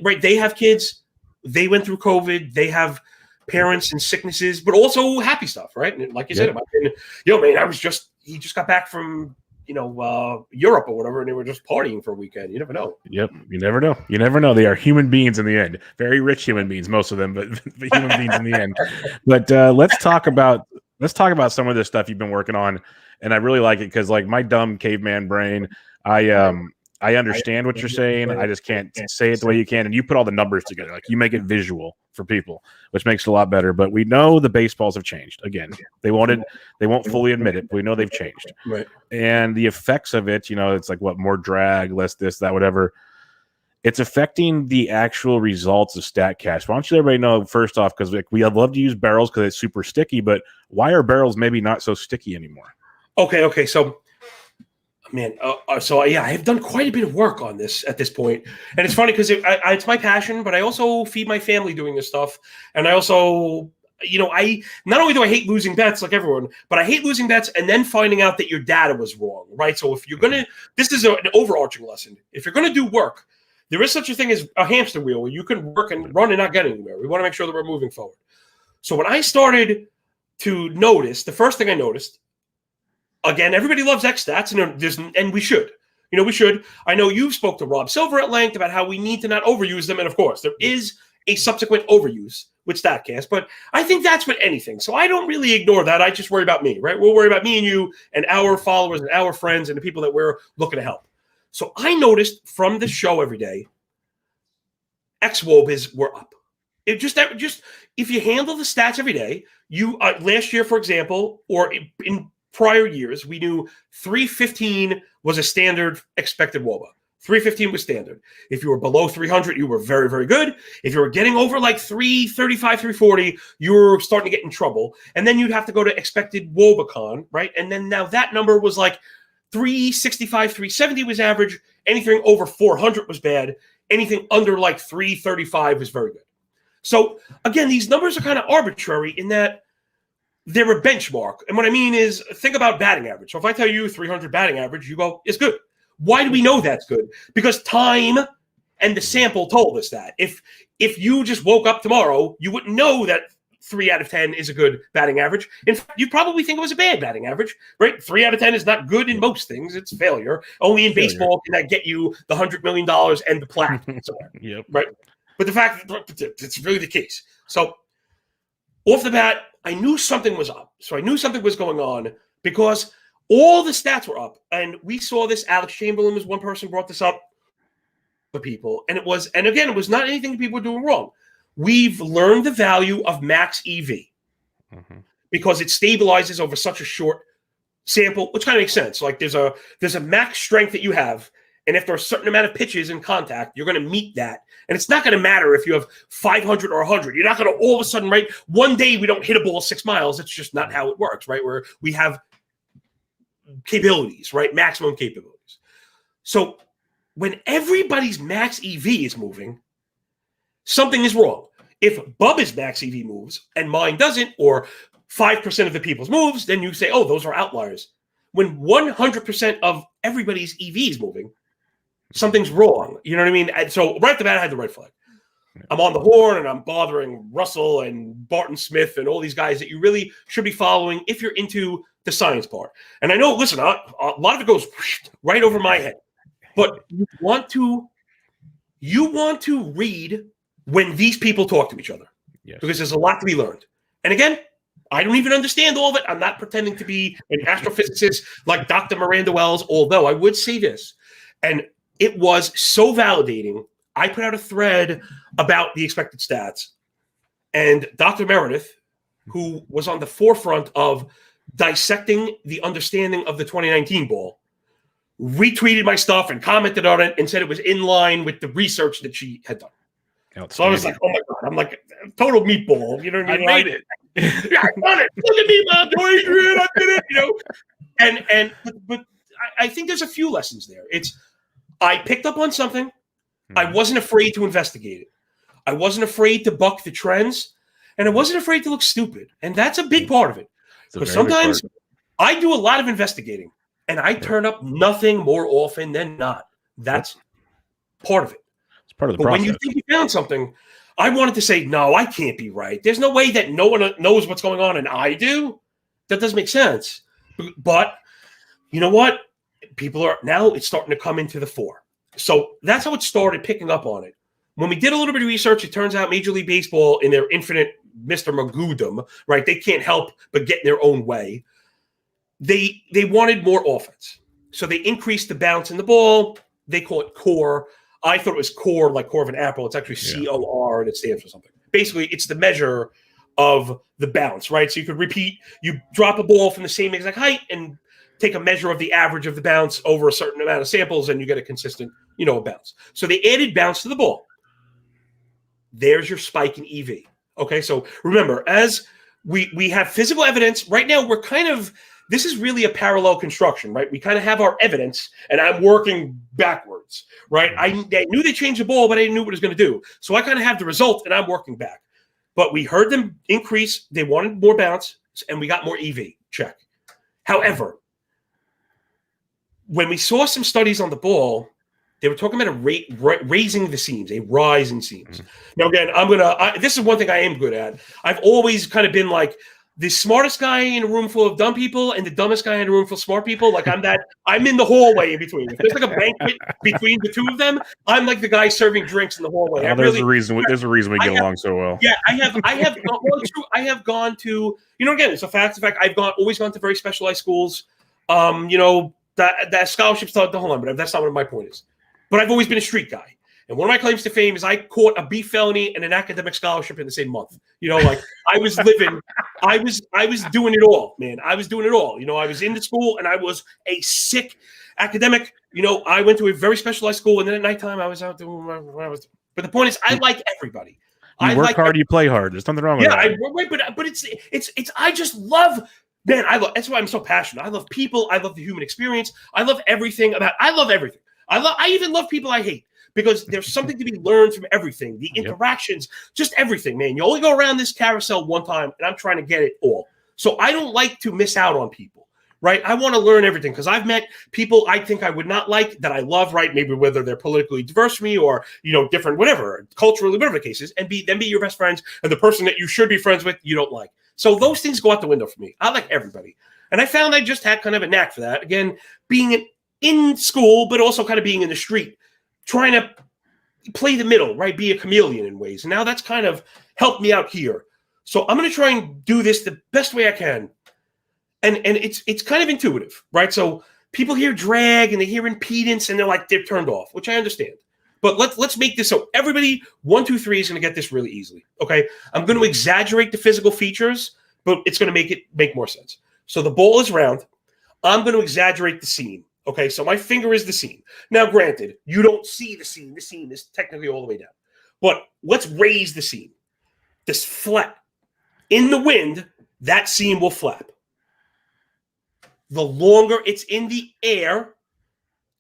Right? They have kids. They went through COVID. They have parents and sicknesses, but also happy stuff, right? And like you said, man, he just got back from Europe or whatever, and they were just partying for a weekend. You never know. Yep, you never know. You never know. They are human beings in the end. Very rich human beings, most of them, but human beings in the end. But let's talk about some of this stuff you've been working on. And I really like it because, like, my dumb caveman brain, I understand what you're saying. I just can't say it the way you can. And you put all the numbers together. Like, you make it visual for people, which makes it a lot better. But we know the baseballs have changed. Again, they won't fully admit it, but we know they've changed. Right. And the effects of it, it's like more drag, less this, that, whatever. It's affecting the actual results of StatCast. Why don't you let everybody know, first off, because we love to use barrels because it's super sticky, but why are barrels maybe not so sticky anymore? Okay. So, man, I have done quite a bit of work on this at this point, and it's funny because it's my passion, but I also feed my family doing this stuff, and I also, I not only do I hate losing bets like everyone, but I hate losing bets and then finding out that your data was wrong, right? So if you're gonna, this is an overarching lesson. If you're gonna do work, there is such a thing as a hamster wheel where you can work and run and not get anywhere. We want to make sure that we're moving forward. So when I started to notice, the first thing I noticed. Again, everybody loves X stats, and we should. We should. I know you spoke to Rob Silver at length about how we need to not overuse them, and of course, there is a subsequent overuse with StatCast, but I think that's with anything. So I don't really ignore that. I just worry about me, right? We'll worry about me and you and our followers and our friends and the people that we're looking to help. So I noticed from the show every day, XWOBs were up. It just if you handle the stats every day, you last year, for example, or in prior years, we knew 315 was a standard expected WOBA. 315 was standard. If you were below 300, you were very, very good. If you were getting over like 335, 340, you were starting to get in trouble. And then you'd have to go to expected WOBAcon, right? And then now that number was like 365, 370 was average. Anything over 400 was bad. Anything under like 335 was very good. So again, these numbers are kind of arbitrary in that they're a benchmark. And what I mean is, think about batting average. So if I tell you 300 batting average, you go, it's good. Why do we know that's good? Because time and the sample told us that. If you just woke up tomorrow, you wouldn't know that 3 out of 10 is a good batting average. In fact, you'd probably think it was a bad batting average, right? 3 out of 10 is not good in most things. It's failure. Only in baseball can that get you the $100 million and the plaque. Yep. Right? But the fact that it's really the case. So off the bat, I knew something was up. So I knew something was going on because all the stats were up. And we saw this. Alex Chamberlain was one person brought this up for people. And it was not anything that people were doing wrong. We've learned the value of max EV because it stabilizes over such a short sample, which kind of makes sense. Like there's a max strength that you have. And if there's a certain amount of pitches in contact, you're going to meet that. And it's not going to matter if you have 500 or 100. You're not going to all of a sudden, right? One day we don't hit a ball 6 miles. It's just not how it works, right? Where we have capabilities, right? Maximum capabilities. So when everybody's max EV is moving, something is wrong. If Bubba's max EV moves and mine doesn't, or 5% of the people's moves, then you say, oh, those are outliers. When 100% of everybody's EV is moving, something's wrong. You know what I mean? And so right at the bat, I had the red flag. I'm on the horn and I'm bothering Russell and Barton Smith and all these guys that you really should be following if you're into the science part. And I know, listen, a lot of it goes right over my head, but you want to read when these people talk to each other, because there's a lot to be learned. And again, I don't even understand all of it. I'm not pretending to be an astrophysicist like Dr. Miranda Wells, although I would say this, and it was so validating. I put out a thread about the expected stats, and Dr. Meredith, who was on the forefront of dissecting the understanding of the 2019 ball, retweeted my stuff and commented on it and said it was in line with the research that she had done. So I was like, oh my God, I'm like total meatball. You know what I mean? I made it. Yeah, I done it. Look at me, Mom. Adrian, I did it. You know, but I think there's a few lessons there. I picked up on something. I wasn't afraid to investigate it. I wasn't afraid to buck the trends, and I wasn't afraid to look stupid. And that's a big part of it. Because sometimes I do a lot of investigating, and I turn up nothing more often than not. That's part of it. It's part of the process. But when you think you found something, I wanted to say, no, I can't be right. There's no way that no one knows what's going on, and I do. That doesn't make sense. But you know what? People are now, it's starting to come into the fore. So that's how it started picking up on it. When we did a little bit of research, it turns out Major League Baseball, in their infinite Mr. Magoodom, right? They can't help but get in their own way. They wanted more offense. So they increased the bounce in the ball. They call it core. I thought it was core, like core of an apple. It's actually COR, and it stands for something. Basically, it's the measure of the bounce, right? So you could repeat, you drop a ball from the same exact height and take a measure of the average of the bounce over a certain amount of samples, and you get a consistent, bounce. So they added bounce to the ball. There's your spike in EV. Okay, so remember, as we have physical evidence, right now we're this is really a parallel construction, right? We kind of have our evidence, and I'm working backwards, right? I knew they changed the ball, but I didn't know what it was going to do. So I kind of have the result, and I'm working back. But we heard them increase. They wanted more bounce, and we got more EV. Check. However, when we saw some studies on the ball, they were talking about raising the seams, a rise in seams. Now, again, this is one thing I am good at. I've always kind of been like the smartest guy in a room full of dumb people and the dumbest guy in a room full of smart people. Like I'm in the hallway in between. If there's like a banquet between the two of them, I'm like the guy serving drinks in the hallway. There's a reason we get along so well. Yeah, I have gone to, again, it's a fact. In fact, I've always gone to very specialized schools. That scholarships hold on, but that's not what my point is. But I've always been a street guy. And one of my claims to fame is I caught a B felony and an academic scholarship in the same month. I was living, I was doing it all, man. I was doing it all. I was in the school and I was a sick academic. I went to a very specialized school, and then at nighttime I was out doing what I was doing. But the point is, I like everybody. You work hard, you play hard. There's nothing wrong with that. Yeah, but it's I just love. Man, that's why I'm so passionate. I love people. I love the human experience. I love everything. I love everything. I even love people I hate, because there's something to be learned from everything. The interactions, just everything, man. You only go around this carousel one time, and I'm trying to get it all. So I don't like to miss out on people, right? I want to learn everything, because I've met people I think I would not like that I love, right? Maybe whether they're politically diverse from me or, different, whatever, culturally, whatever the case is, and be your best friends, and the person that you should be friends with, you don't like. So those things go out the window for me. I like everybody. And I found I just had kind of a knack for that. Again, being in school, but also kind of being in the street, trying to play the middle, right? Be a chameleon in ways. And now that's kind of helped me out here. So I'm going to try and do this the best way I can. And it's kind of intuitive, right? So people hear drag and they hear impedance and they're turned off, which I understand. But let's make this so everybody 1, 2, 3 is going to get this really easily. Okay, I'm going to exaggerate the physical features, but it's going to make more sense. So the ball is round. I'm going to exaggerate the seam. Okay, so my finger is the seam. Now, granted, you don't see the seam. The seam is technically all the way down. But let's raise the seam. This flap. In the wind, that seam will flap. The longer it's in the air,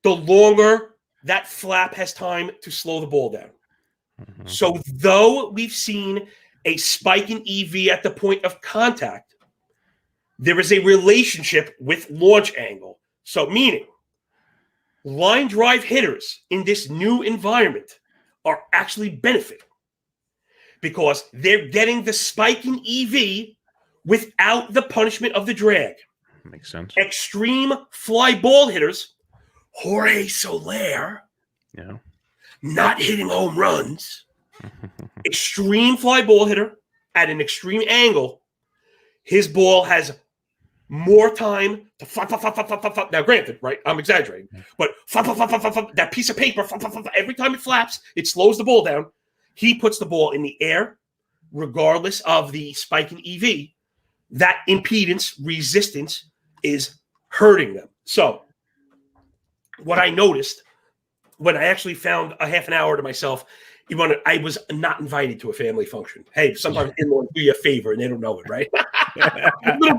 the longer that flap has time to slow the ball down. Mm-hmm. So though we've seen a spike in EV at the point of contact, there is a relationship with launch angle. So meaning line drive hitters in this new environment are actually benefiting. because they're getting the spike in EV without the punishment of the drag. Makes sense. Extreme fly ball hitters, Jorge Soler, not hitting home runs. Extreme fly ball hitter at an extreme angle. His ball has more time to flop. Now, granted, right? I'm exaggerating, but that piece of paper, every time it flaps, it slows the ball down. He puts the ball in the air, regardless of the spike in EV. That impedance, resistance is hurting them. So, what I noticed when I actually found a half an hour to myself, I was not invited to a family function. Hey, sometimes in-laws do you a favor and they don't know it, right? little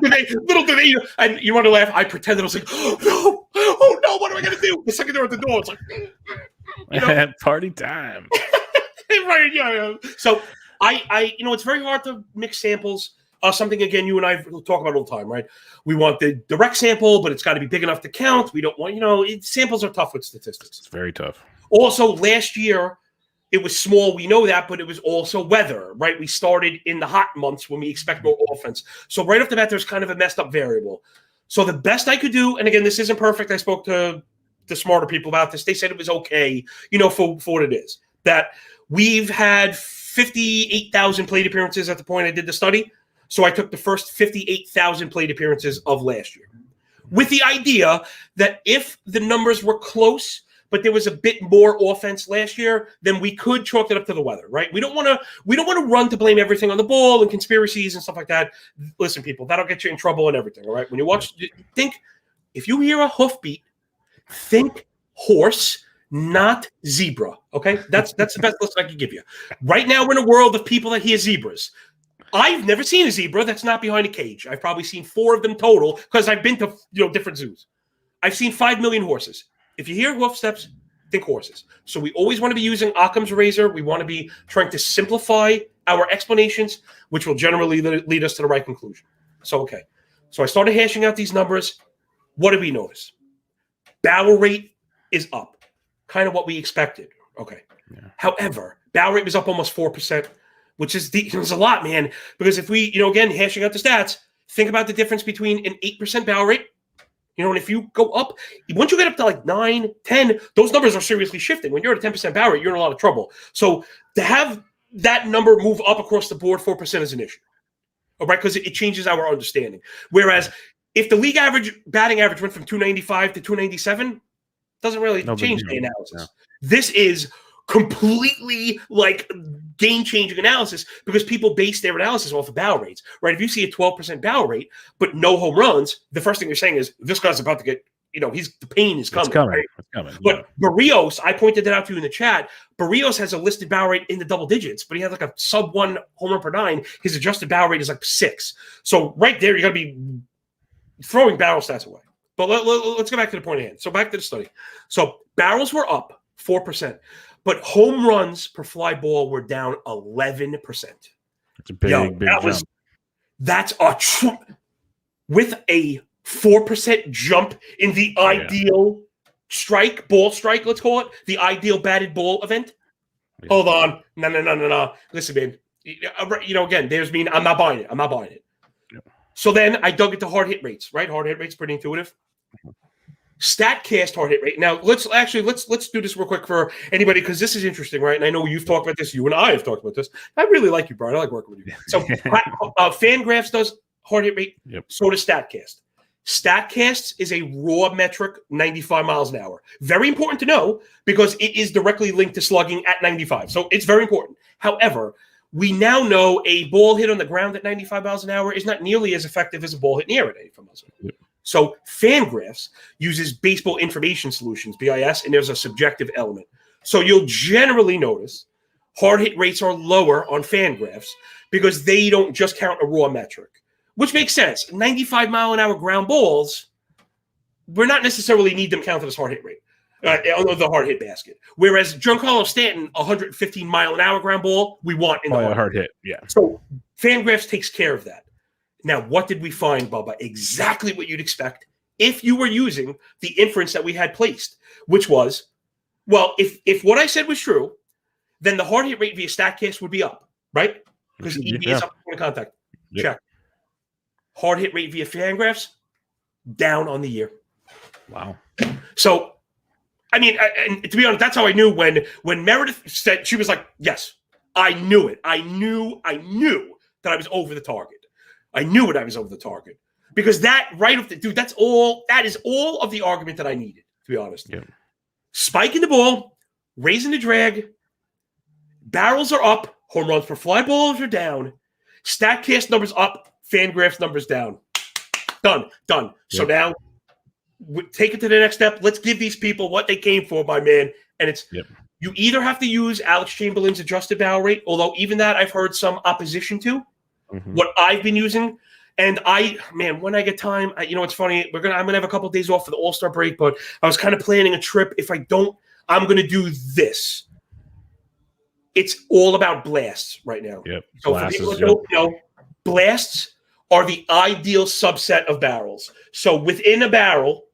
do they, and you want to laugh. I pretended I was like, oh no, what am I going to do? The second they're at the door, it's like, party time. Right, yeah. So I it's very hard to mix samples. Something, again, you and I talk about all the time, right? We want the direct sample, but it's got to be big enough to count. We don't want, samples are tough with statistics. It's very tough. Also, last year, it was small. We know that, but it was also weather, right? We started in the hot months when we expect more offense. So right off the bat, there's kind of a messed up variable. So the best I could do, and again, this isn't perfect. I spoke to the smarter people about this. They said it was okay, for what it is. That we've had 58,000 plate appearances at the point I did the study. So I took the first 58,000 plate appearances of last year with the idea that if the numbers were close, but there was a bit more offense last year, then we could chalk it up to the weather, right? We don't want to run to blame everything on the ball and conspiracies and stuff like that. Listen, people, that'll get you in trouble and everything, all right? When you watch, if you hear a hoofbeat, think horse, not zebra, okay? That's the best list I can give you. Right now, we're in a world of people that hear zebras. I've never seen a zebra that's not behind a cage. I've probably seen 4 of them total because I've been to different zoos. I've seen 5 million horses. If you hear hoof steps, think horses. So we always want to be using Occam's razor. We want to be trying to simplify our explanations, which will generally lead us to the right conclusion. So, okay. So I started hashing out these numbers. What did we notice? Barrel rate is up. Kind of what we expected. Okay. Yeah. However, barrel rate was up almost 4%. Which is a lot, man. Because if we, again, hashing out the stats, think about the difference between an 8% barrel rate, and if you go up, once you get up to like 9, 10, those numbers are seriously shifting. When you're at a 10% barrel rate, you're in a lot of trouble. So to have that number move up across the board, 4% is an issue, all right? Because it changes our understanding. Whereas if the league batting average went from 295 to 297, doesn't really change the analysis. Yeah. This is completely like game-changing analysis because people base their analysis off of barrel rates, right? If you see a 12% barrel rate but no home runs, the first thing you're saying is this guy's about to get, the pain is coming. It's coming. Right? It's coming. But Barrios, I pointed that out to you in the chat. Barrios has a listed barrel rate in the double digits, but he had like a sub 1 home run per 9. His adjusted barrel rate is like 6. So right there, you got to be throwing barrel stats away. But let's go back to the point at hand. So back to the study. So barrels were up 4%. But home runs per fly ball were down 11%. It's a big jump. That's with a 4% jump in the ideal ball strike, let's call it, the ideal batted ball event. Yeah. Hold on. No. Listen, man. Again, I'm not buying it. Yeah. So then I dug into hard hit rates, right? Hard hit rates, pretty intuitive. Mm-hmm. StatCast hard hit rate. Now let's do this real quick for anybody because this is interesting, right? And I know you've talked about this. You and I have talked about this. I really like you, Brian. I like working with you. So FanGraphs does hard hit rate. Yep. So does StatCast. StatCast is a raw metric, 95 miles an hour. Very important to know because it is directly linked to slugging at 95. So it's very important. However, we now know a ball hit on the ground at 95 miles an hour is not nearly as effective as a ball hit in the air at 95 miles an hour. Yep. So FanGraphs uses Baseball Information Solutions, BIS, and there's a subjective element. So you'll generally notice hard hit rates are lower on FanGraphs because they don't just count a raw metric, which makes sense. 95 mile an hour ground balls, we're not necessarily need them counted as hard hit rate, on the hard hit basket. Whereas Giancarlo Stanton, 115 mile an hour ground ball, we want in the hard hit. Yeah. So FanGraphs takes care of that. Now, what did we find, Bubba? Exactly what you'd expect if you were using the inference that we had placed, which was, well, if what I said was true, then the hard hit rate via StatCast would be up. right? Because EV is up point of contact. Yep. Check. Hard hit rate via Fangraphs, down on the year. Wow. So, I mean, and to be honest, that's how I knew when Meredith said, she was like, yes, I knew it. I knew that I was over the target. I knew it. I was over the target. Because that right off the dude, that is all of the argument that I needed, to be honest. Yep. Spiking the ball, raising the drag, barrels are up, home runs per fly balls are down, StatCast numbers up, Fangraphs numbers down. Done. Yep. So now take it to the next step. Let's give these people what they came for, my man. And it's you either have to use Alex Chamberlain's adjusted barrel rate, although even that I've heard some opposition to. Mm-hmm. What I've been using, and when I get time, it's funny. I'm gonna have a couple of days off for the All-Star break, but I was kind of planning a trip. If I don't, I'm gonna do this. It's all about blasts right now. Yep. So for people that don't know, blasts are the ideal subset of barrels. So within a barrel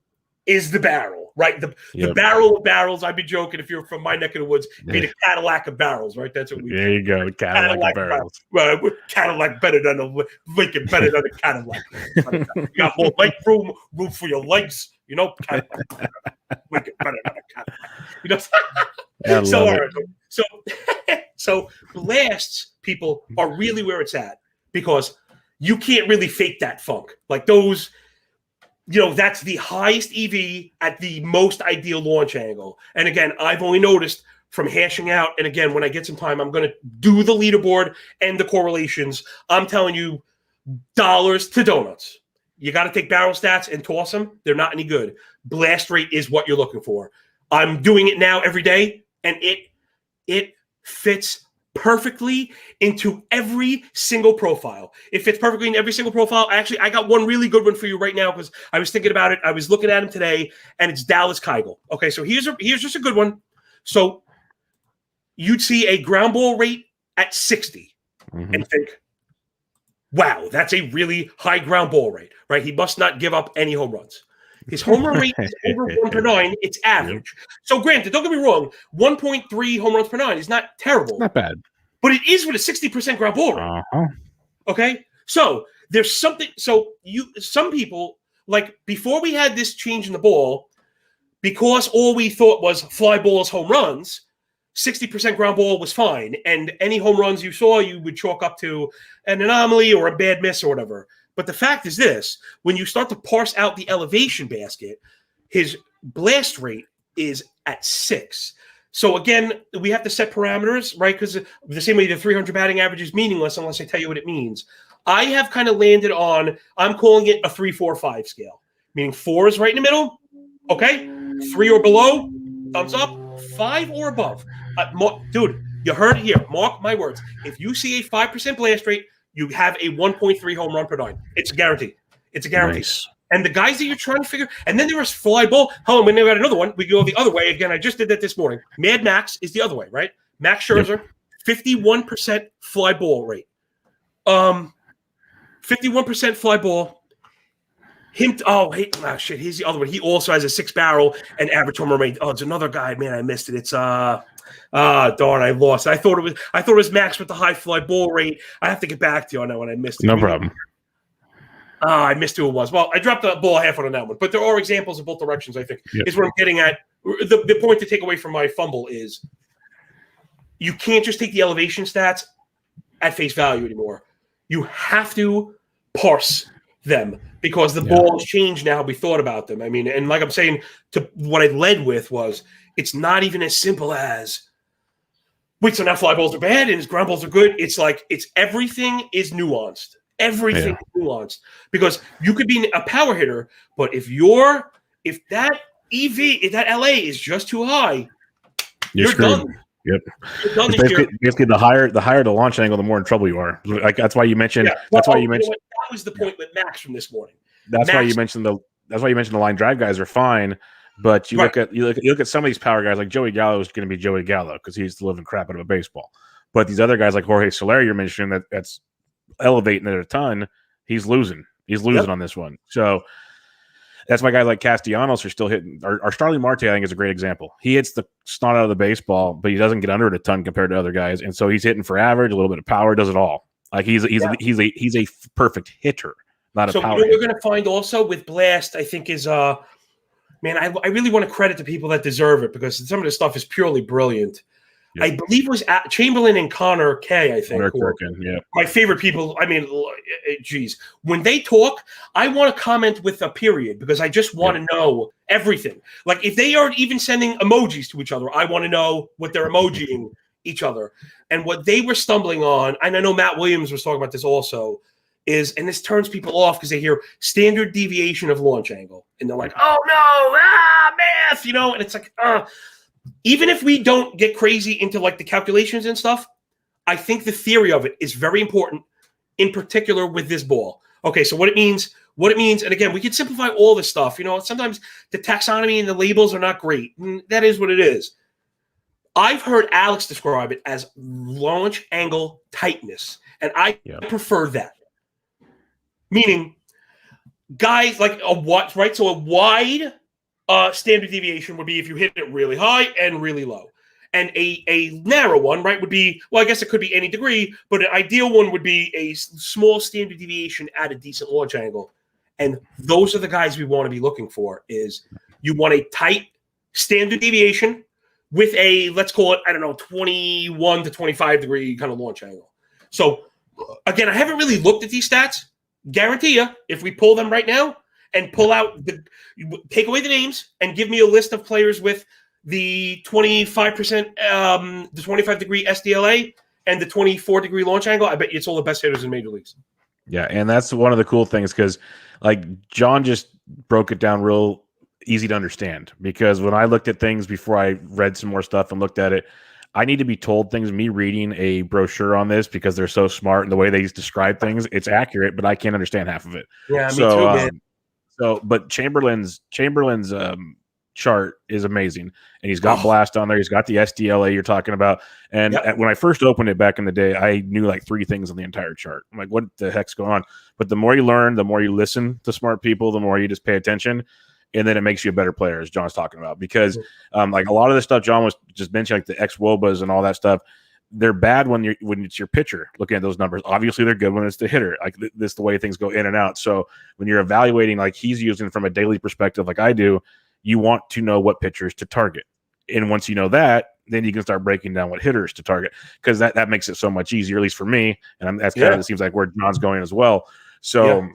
is the barrel, right? The barrel of barrels. I'd be joking if you're from my neck of the woods, be the Cadillac of barrels, right? That's what we. There you go, Cadillac of barrels. Well, Cadillac better than a Lincoln, better than a Cadillac. You got more leg room for your legs, Cadillac. Lincoln better than a Cadillac. So blasts, people, are really where it's at because you can't really fake that funk. Like those, that's the highest EV at the most ideal launch angle. And again, I've only noticed from hashing out, and again, when I get some time, I'm going to do the leaderboard and the correlations. I'm telling you, dollars to donuts. You got to take barrel stats and toss them. They're not any good. Blast rate is what you're looking for. I'm doing it now every day, and it fits perfectly into every single profile. It fits perfectly in every single profile. Actually, I got one really good one for you right now because I was thinking about it. I was looking at him today, and it's Dallas Keuchel. Okay, so here's just a good one. So you'd see a ground ball rate at 60 and think, wow, that's a really high ground ball rate, right? He must not give up any home runs. His home run rate is over 1 per 9. It's average. So granted, don't get me wrong, 1.3 home runs per 9 is not terrible. It's not bad. But it is with a 60% ground ball rate. Okay? So there's something. So some people, like before we had this change in the ball, because all we thought was fly balls, home runs, 60% ground ball was fine. And any home runs you saw, you would chalk up to an anomaly or a bad miss or whatever. But the fact is this, when you start to parse out the elevation basket, his blast rate is at 6. So again, we have to set parameters, right? Because the same way the 300 batting average is meaningless unless I tell you what it means. I have kind of landed on, I'm calling it a 3-4-5 scale, meaning 4 is right in the middle. Okay. 3 or below, thumbs up. 5 or above. Dude, you heard it here. Mark my words. If you see a 5% blast rate, you have a 1.3 home run per 9. It's a guarantee. It's a guarantee. Nice. And the guys that you're trying to figure, and then there was fly ball. Hold on, we never got another one. We go the other way. Again, I just did that this morning. Mad Max is the other way, right? Max Scherzer, 51% fly ball rate. 51% fly ball. Here's the other one. He also has a 6 barrel and average home run rate. Oh, it's another guy. Man, I missed it. It's darn, I lost. I thought it was Max with the high fly ball rate. I have to get back to you on that one. I missed it. No problem. I missed who it was. Well, I dropped the ball half on that one. But there are examples in both directions, I think, is what I'm getting at. The point to take away from my fumble is you can't just take the elevation stats at face value anymore. You have to parse them because the ball has changed now how we thought about them. I mean, and like I'm saying, to what I led with was it's not even as simple as, wait, so now fly balls are bad and his ground balls are good. It's like everything is nuanced. Everything is nuanced because you could be a power hitter, but if that LA is just too high, you're done. Yep. Basically, the higher the launch angle, the more in trouble you are. Like that's why you mentioned. That was the point with Max from this morning. That's why you mentioned the line drive guys are fine, but you look at some of these power guys like Joey Gallo is going to be Joey Gallo because he's the living crap out of a baseball. But these other guys like Jorge Soler, you're mentioning that's elevating it a ton. He's losing. He's losing on this one. So That's why guys like Castellanos are still hitting. Our Starling Marte, I think, is a great example. He hits the snot out of the baseball, but he doesn't get under it a ton compared to other guys, and so he's hitting for average, a little bit of power, does it all. Like he's a perfect hitter, not a power. So we're going to find also with Blast, I think is man, I really want to credit the people that deserve it because some of this stuff is purely brilliant. Yep. I believe it was Chamberlain and Connor K, I think. Yeah. My favorite people. I mean, geez. When they talk, I want to comment with a period because I just want to know everything. Like if they aren't even sending emojis to each other, I want to know what they're emojiing each other. And what they were stumbling on, and I know Matt Williams was talking about this also, is, and this turns people off because they hear standard deviation of launch angle. And they're like, oh no, math, and it's like, even if we don't get crazy into like the calculations and stuff, I think the theory of it is very important, in particular with this ball. Okay, so what it means, and again, we can simplify all this stuff. Sometimes the taxonomy and the labels are not great. That is what it is. I've heard Alex describe it as launch angle tightness, and I prefer that. Meaning, guys like a what, right? So a wide standard deviation would be if you hit it really high and really low. And a narrow one, right, would be, well, I guess it could be any degree, but an ideal one would be a small standard deviation at a decent launch angle. And those are the guys we want to be looking for, is you want a tight standard deviation with a, let's call it, 21 to 25 degree kind of launch angle. So, again, I haven't really looked at these stats. Guarantee you, if we pull them right now, and pull out take away the names and give me a list of players with the 25%, the 25 degree SDLA and the 24 degree launch angle. I bet you it's all the best hitters in major leagues. Yeah. And that's one of the cool things because like John just broke it down real easy to understand, because when I looked at things before I read some more stuff and looked at it, I need to be told things. Me reading a brochure on this because they're so smart and the way they describe things, it's accurate, but I can't understand half of it. Yeah. Me too, man. But Chamberlain's chart is amazing, and he's got Blast on there. He's got the SDLA you're talking about. And when I first opened it back in the day, I knew like 3 things on the entire chart. I'm like, what the heck's going on? But the more you learn, the more you listen to smart people, the more you just pay attention, and then it makes you a better player, as John's talking about. Because like a lot of the stuff John was just mentioning, like the ex-Wobas and all that stuff, they're bad when it's your pitcher looking at those numbers. Obviously, they're good when it's the hitter. Like this, the way things go in and out. So when you're evaluating, like he's using from a daily perspective, like I do, you want to know what pitchers to target. And once you know that, then you can start breaking down what hitters to target, because that makes it so much easier, at least for me. And that's kind of, it seems like where John's going as well. So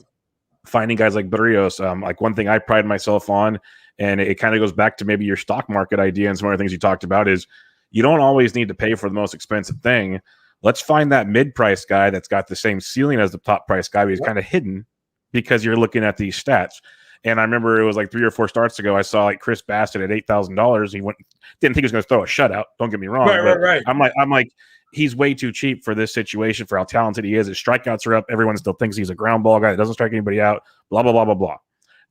finding guys like Barrios, like one thing I pride myself on, and it kind of goes back to maybe your stock market idea and some other things you talked about, is you don't always need to pay for the most expensive thing. Let's find that mid-price guy that's got the same ceiling as the top-price guy, but he's kind of hidden because you're looking at these stats. And I remember it was like 3 or 4 starts ago, I saw like Chris Bassett at $8,000. He didn't think he was going to throw a shutout. Don't get me wrong. Right. I'm like, he's way too cheap for this situation, for how talented he is. His strikeouts are up. Everyone still thinks he's a ground ball guy that doesn't strike anybody out. Blah, blah, blah, blah, blah.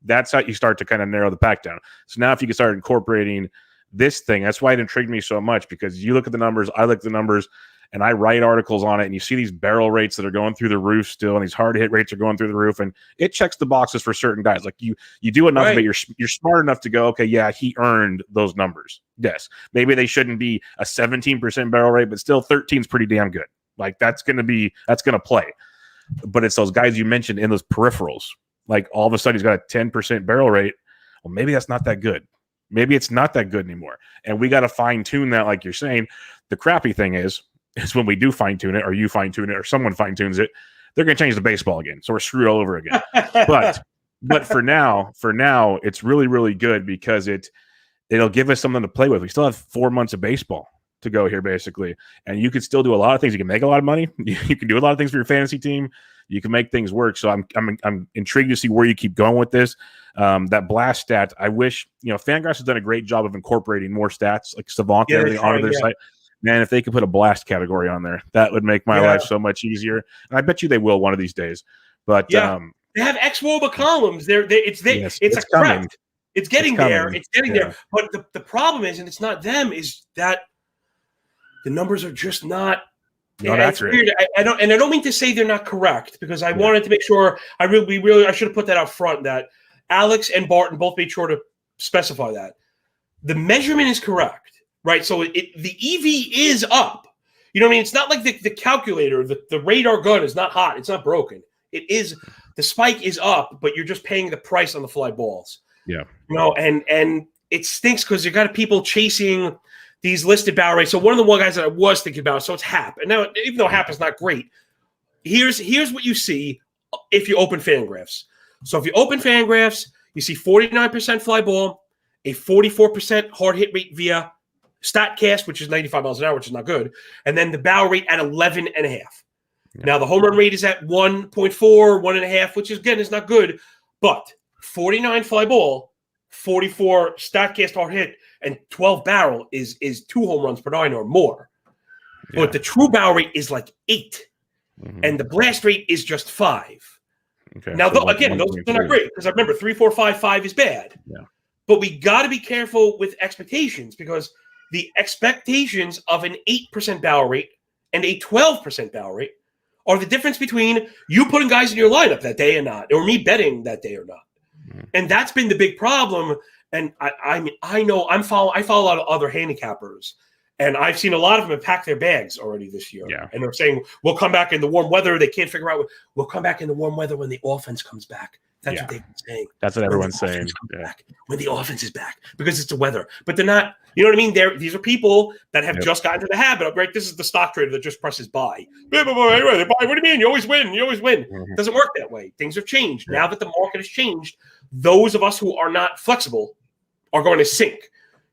That's how you start to kind of narrow the pack down. So now if you can start incorporating this thing, that's why it intrigued me so much, because you look at the numbers, I look at the numbers, and I write articles on it, and you see these barrel rates that are going through the roof still, and these hard hit rates are going through the roof, and it checks the boxes for certain guys. Like you do enough of it, you're smart enough to go, okay, yeah, he earned those numbers. Yes, maybe they shouldn't be a 17% barrel rate, but still 13 is pretty damn good. Like that's gonna play. But it's those guys you mentioned in those peripherals. Like all of a sudden he's got a 10% barrel rate. Well, maybe that's not that good. Maybe it's not that good anymore. And we got to fine tune that, like you're saying. The crappy thing is when we do fine tune it, or you fine tune it, or someone fine tunes it, they're going to change the baseball again. So we're screwed all over again. But for now, it's really, really good, because it'll give us something to play with. We still have 4 months of baseball to go here, basically. And you can still do a lot of things. You can make a lot of money. You can do a lot of things for your fantasy team. You can make things work. So I'm intrigued to see where you keep going with this. That blast stat, I wish, Fangraphs has done a great job of incorporating more stats, like Savant and everything onto their site. Man, if they could put a blast category on there, that would make my life so much easier. And I bet you they will one of these days. But they have ex-Woba columns. It's a craft. It's getting there. It's getting there. But the problem is, and it's not them, is that the numbers are just not accurate. Weird. I don't mean to say they're not correct, because I wanted to make sure I should have put that out front, that Alex and Barton both made sure to specify that. The measurement is correct, right? So the EV is up. You know what I mean? It's not like the calculator, the radar gun is not hot. It's not broken. It is, the spike is up, but you're just paying the price on the fly balls. Yeah. You know, and it stinks because you got people chasing these listed barrel rates. So one of the guys that I was thinking about, so it's Hap. And now, even though Hap is not great, here's what you see if you open Fangraphs. So if you open Fangraphs, you see 49% fly ball, a 44% hard hit rate via StatCast, which is 95 miles an hour, which is not good, and then the barrel rate at 11.5. Yeah. Now the home run rate is at 1.4, 1.5, which is, again, is not good, but 49 fly ball, 44 StatCast hard hit, and 12 barrel is 2 home runs per 9 or more. Yeah. But the true barrel rate is like 8, and the blast rate is just 5. Okay. Now, so again, those are not great because I remember 3, 4, 5, 5 is bad. Yeah. But we got to be careful with expectations because the expectations of an 8% barrel rate and a 12% barrel rate are the difference between you putting guys in your lineup that day and not, or me betting that day or not. And that's been the big problem. And I know I follow a lot of other handicappers, and I've seen a lot of them have packed their bags already this year. Yeah. And they're saying, we'll come back in the warm weather. They can't figure out, we'll come back in the warm weather when the offense comes back. That's what they've been saying. That's what everyone's saying. When the offense is back, because it's the weather. But they're not, you know what I mean? These are people that have just gotten to the habit of, right? This is the stock trader that just presses buy. What do you mean? You always win. You always win. It doesn't work that way. Things have changed. Yeah. Now that the market has changed, those of us who are not flexible are going to sink.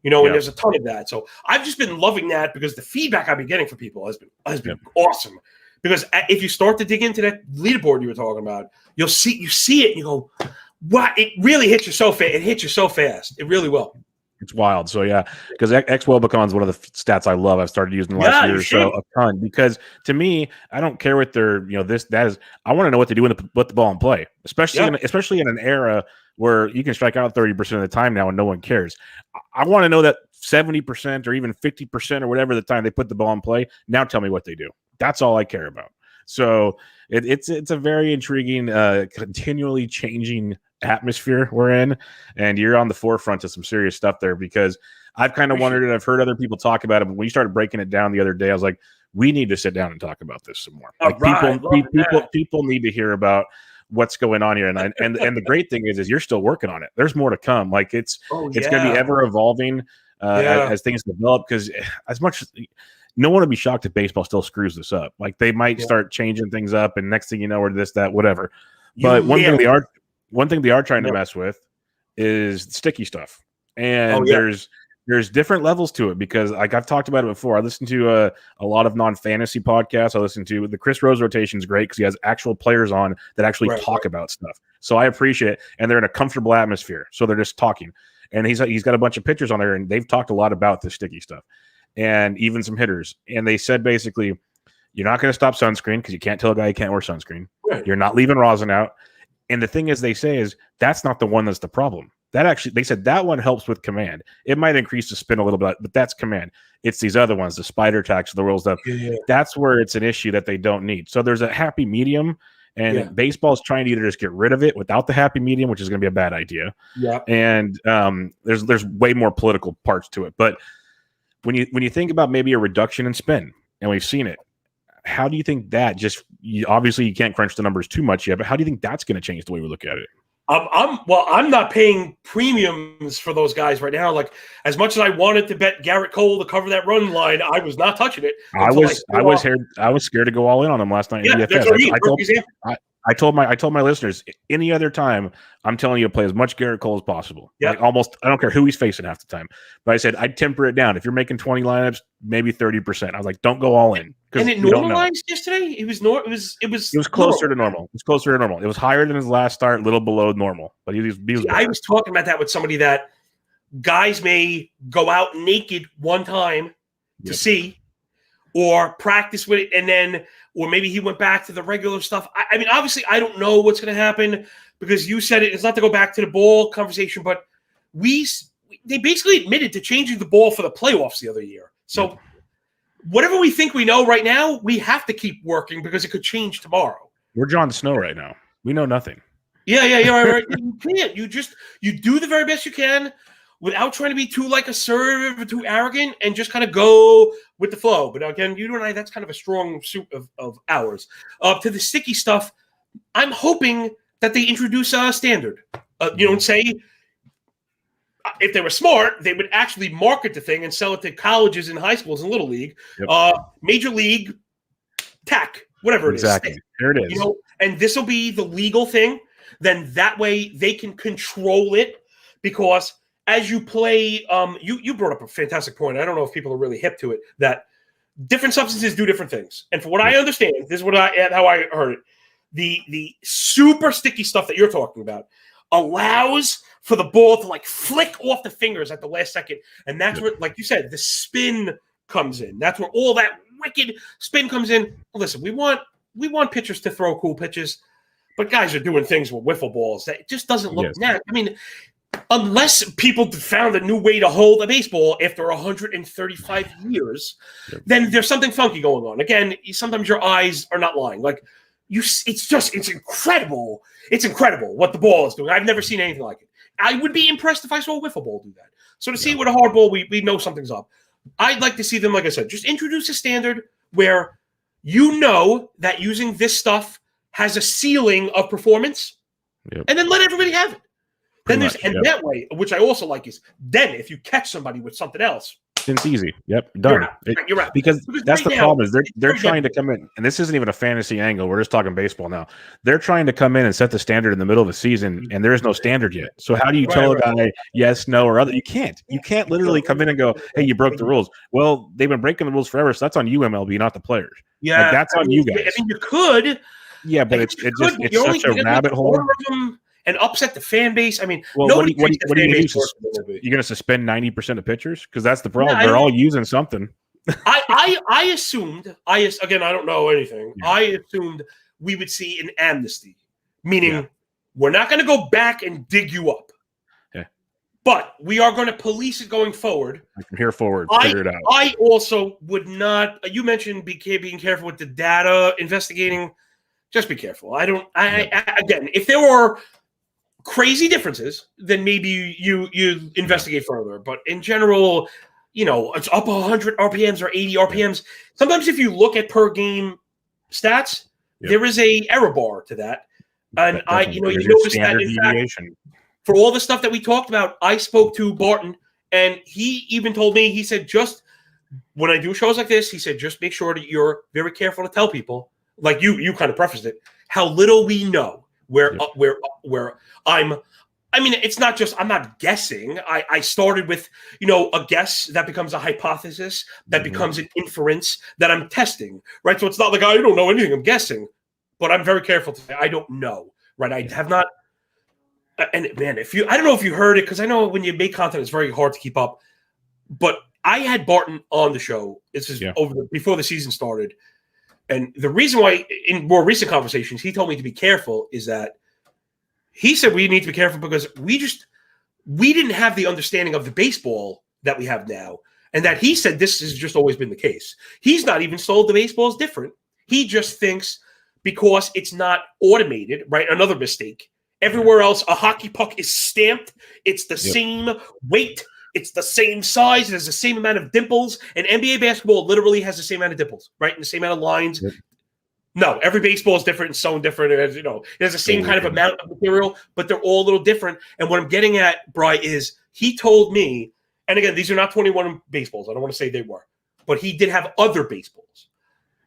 You know, and there's a ton of that. So I've just been loving that because the feedback I've been getting from people has been awesome. Because if you start to dig into that leaderboard you were talking about, you see it and you go, wow, it really hits you so fast. It hits you so fast. It really will. It's wild. So, yeah, because X-Wellbecon is one of the stats I love. I've started using the last year or so a ton because to me, I don't care what they're, that is, I want to know what they do when they put the ball in play, especially in an era where you can strike out 30% of the time now and no one cares. I want to know that 70% or even 50% or whatever the time they put the ball in play. Now tell me what they do. That's all I care about. So it's a very intriguing, continually changing atmosphere we're in, and you're on the forefront of some serious stuff there because I've kind of wondered, and I've heard other people talk about it, but when you started breaking it down the other day, I was like, we need to sit down and talk about this some more. Like people need to hear about what's going on here, and the great thing is you're still working on it. There's more to come. Like it's going to be ever evolving as things develop, because as much as no one would be shocked if baseball still screws this up. Like they might start changing things up, and next thing you know, or this, that, whatever. But one thing they are trying to mess with is sticky stuff, and there's different levels to it because, like I've talked about it before. I listen to a lot of non-fantasy podcasts. I listen to the Chris Rose rotation is great because he has actual players on that actually talk about stuff. So I appreciate it, and they're in a comfortable atmosphere, so they're just talking. And he's got a bunch of pitchers on there, and they've talked a lot about the sticky stuff. And even some hitters. And they said basically, you're not going to stop sunscreen because you can't tell a guy he can't wear sunscreen. Right. You're not leaving rosin out. And the thing is, they say is that's not the one that's the problem. That actually, they said that one helps with command. It might increase the spin a little bit, but that's command. It's these other ones, the spider attacks, the world stuff. Yeah. That's where it's an issue that they don't need. So there's a happy medium, and baseball is trying to either just get rid of it without the happy medium, which is going to be a bad idea. Yeah. And there's way more political parts to it. But when you think about maybe a reduction in spin, and we've seen it, how do you think that obviously you can't crunch the numbers too much yet, but how do you think that's going to change the way we look at it? I'm not paying premiums for those guys right now. Like as much as I wanted to bet Garrett Cole to cover that run line, I was not touching it. I was scared to go all in on them last night. Yeah, that's what I mean. I told my listeners, any other time, I'm telling you to play as much Garrett Cole as possible. Yeah. Like almost, I don't care who he's facing half the time. But I said I'd temper it down. If you're making 20 lineups, maybe 30%. I was like, don't go all in. And it normalized yesterday. It was closer to normal. It was closer to normal. It was higher than his last start, a little below normal. But he was I was talking about that with somebody that guys may go out naked one time to see, or practice with it, and then, or maybe he went back to the regular stuff. I mean, obviously, I don't know what's going to happen because you said it. It's not to go back to the ball conversation, but they basically admitted to changing the ball for the playoffs the other year. So whatever we think we know right now, we have to keep working because it could change tomorrow. We're Jon Snow right now. We know nothing. Yeah, right. You can't. You do the very best you can without trying to be too assertive or too arrogant, and just kind of go with the flow. But again, you and I, that's kind of a strong suit of ours. To the sticky stuff, I'm hoping that they introduce a standard. And say, if they were smart, they would actually market the thing and sell it to colleges and high schools and little league, major league, tack, whatever it is. Exactly. There it is. And this will be the legal thing. Then that way they can control it, because as you play, you brought up a fantastic point. I don't know if people are really hip to it, that different substances do different things. And for what I understand, this is how I heard it. The super sticky stuff that you're talking about allows for the ball to flick off the fingers at the last second. And that's where, like you said, the spin comes in. That's where all that wicked spin comes in. Well, listen, we want pitchers to throw cool pitches, but guys are doing things with wiffle balls that just doesn't look natural. I mean, unless people found a new way to hold a baseball after 135 years, then there's something funky going on. Again, sometimes your eyes are not lying. It's incredible. It's incredible what the ball is doing. I've never seen anything like it. I would be impressed if I saw a wiffle ball do that. So to see it with a hard ball, we know something's up. I'd like to see them, like I said, just introduce a standard where you know that using this stuff has a ceiling of performance, and then let everybody have it. That way, which I also like, is then if you catch somebody with something else, it's easy. Yep, done. You're right. Because that's the problem, is they're trying to come in, and this isn't even a fantasy angle. We're just talking baseball now. They're trying to come in and set the standard in the middle of the season, and there is no standard yet. So how do you tell a guy yes, no, or other? You can't. You can't literally come in and go, "Hey, you broke the rules." Well, they've been breaking the rules forever, so that's on you, MLB, not the players. Yeah, that's on you guys. I mean, you could. Yeah, but it's such a rabbit hole. And upset the fan base. I mean, what do you do? You're going to suspend 90% of pitchers? Because that's the problem. They're all using something. I assumed. Again, I don't know anything. Yeah. I assumed we would see an amnesty, meaning we're not going to go back and dig you up. Yeah. But we are going to police it going forward. From here forward, figure it out. I also would not. You mentioned being careful with the data investigating. Just be careful. Again, if there were crazy differences, then maybe you investigate further. But in general, it's up 100 RPMs or 80 RPMs. Sometimes if you look at per game stats, there is a error bar to that. And you notice that in fact, for all the stuff that we talked about, I spoke to Barton, and he even told me, he said, just when I do shows like this, he said, just make sure that you're very careful to tell people, like you kind of prefaced it, how little we know. Where it's not just, I'm not guessing. I started with, a guess that becomes a hypothesis, that becomes an inference that I'm testing, right? So it's not like I don't know anything, I'm guessing, but I'm very careful to say I don't know, right? I have not. And man, I don't know if you heard it, because I know when you make content, it's very hard to keep up, but I had Barton on the show. This is before the season started. And the reason why, in more recent conversations, he told me to be careful is that he said we need to be careful because we didn't have the understanding of the baseball that we have now. And that he said this has just always been the case. He's not even sold the baseball is different. He just thinks because it's not automated, right? Another mistake. Everywhere else, a hockey puck is stamped. It's the same weight. It's the same size. It has the same amount of dimples. And NBA basketball literally has the same amount of dimples, right? And the same amount of lines. Yep. No, every baseball is different and sewn different. It has the same kind of amount of material, but they're all a little different. And what I'm getting at, Bri, is he told me, and again, these are not 21 baseballs. I don't want to say they were, but he did have other baseballs.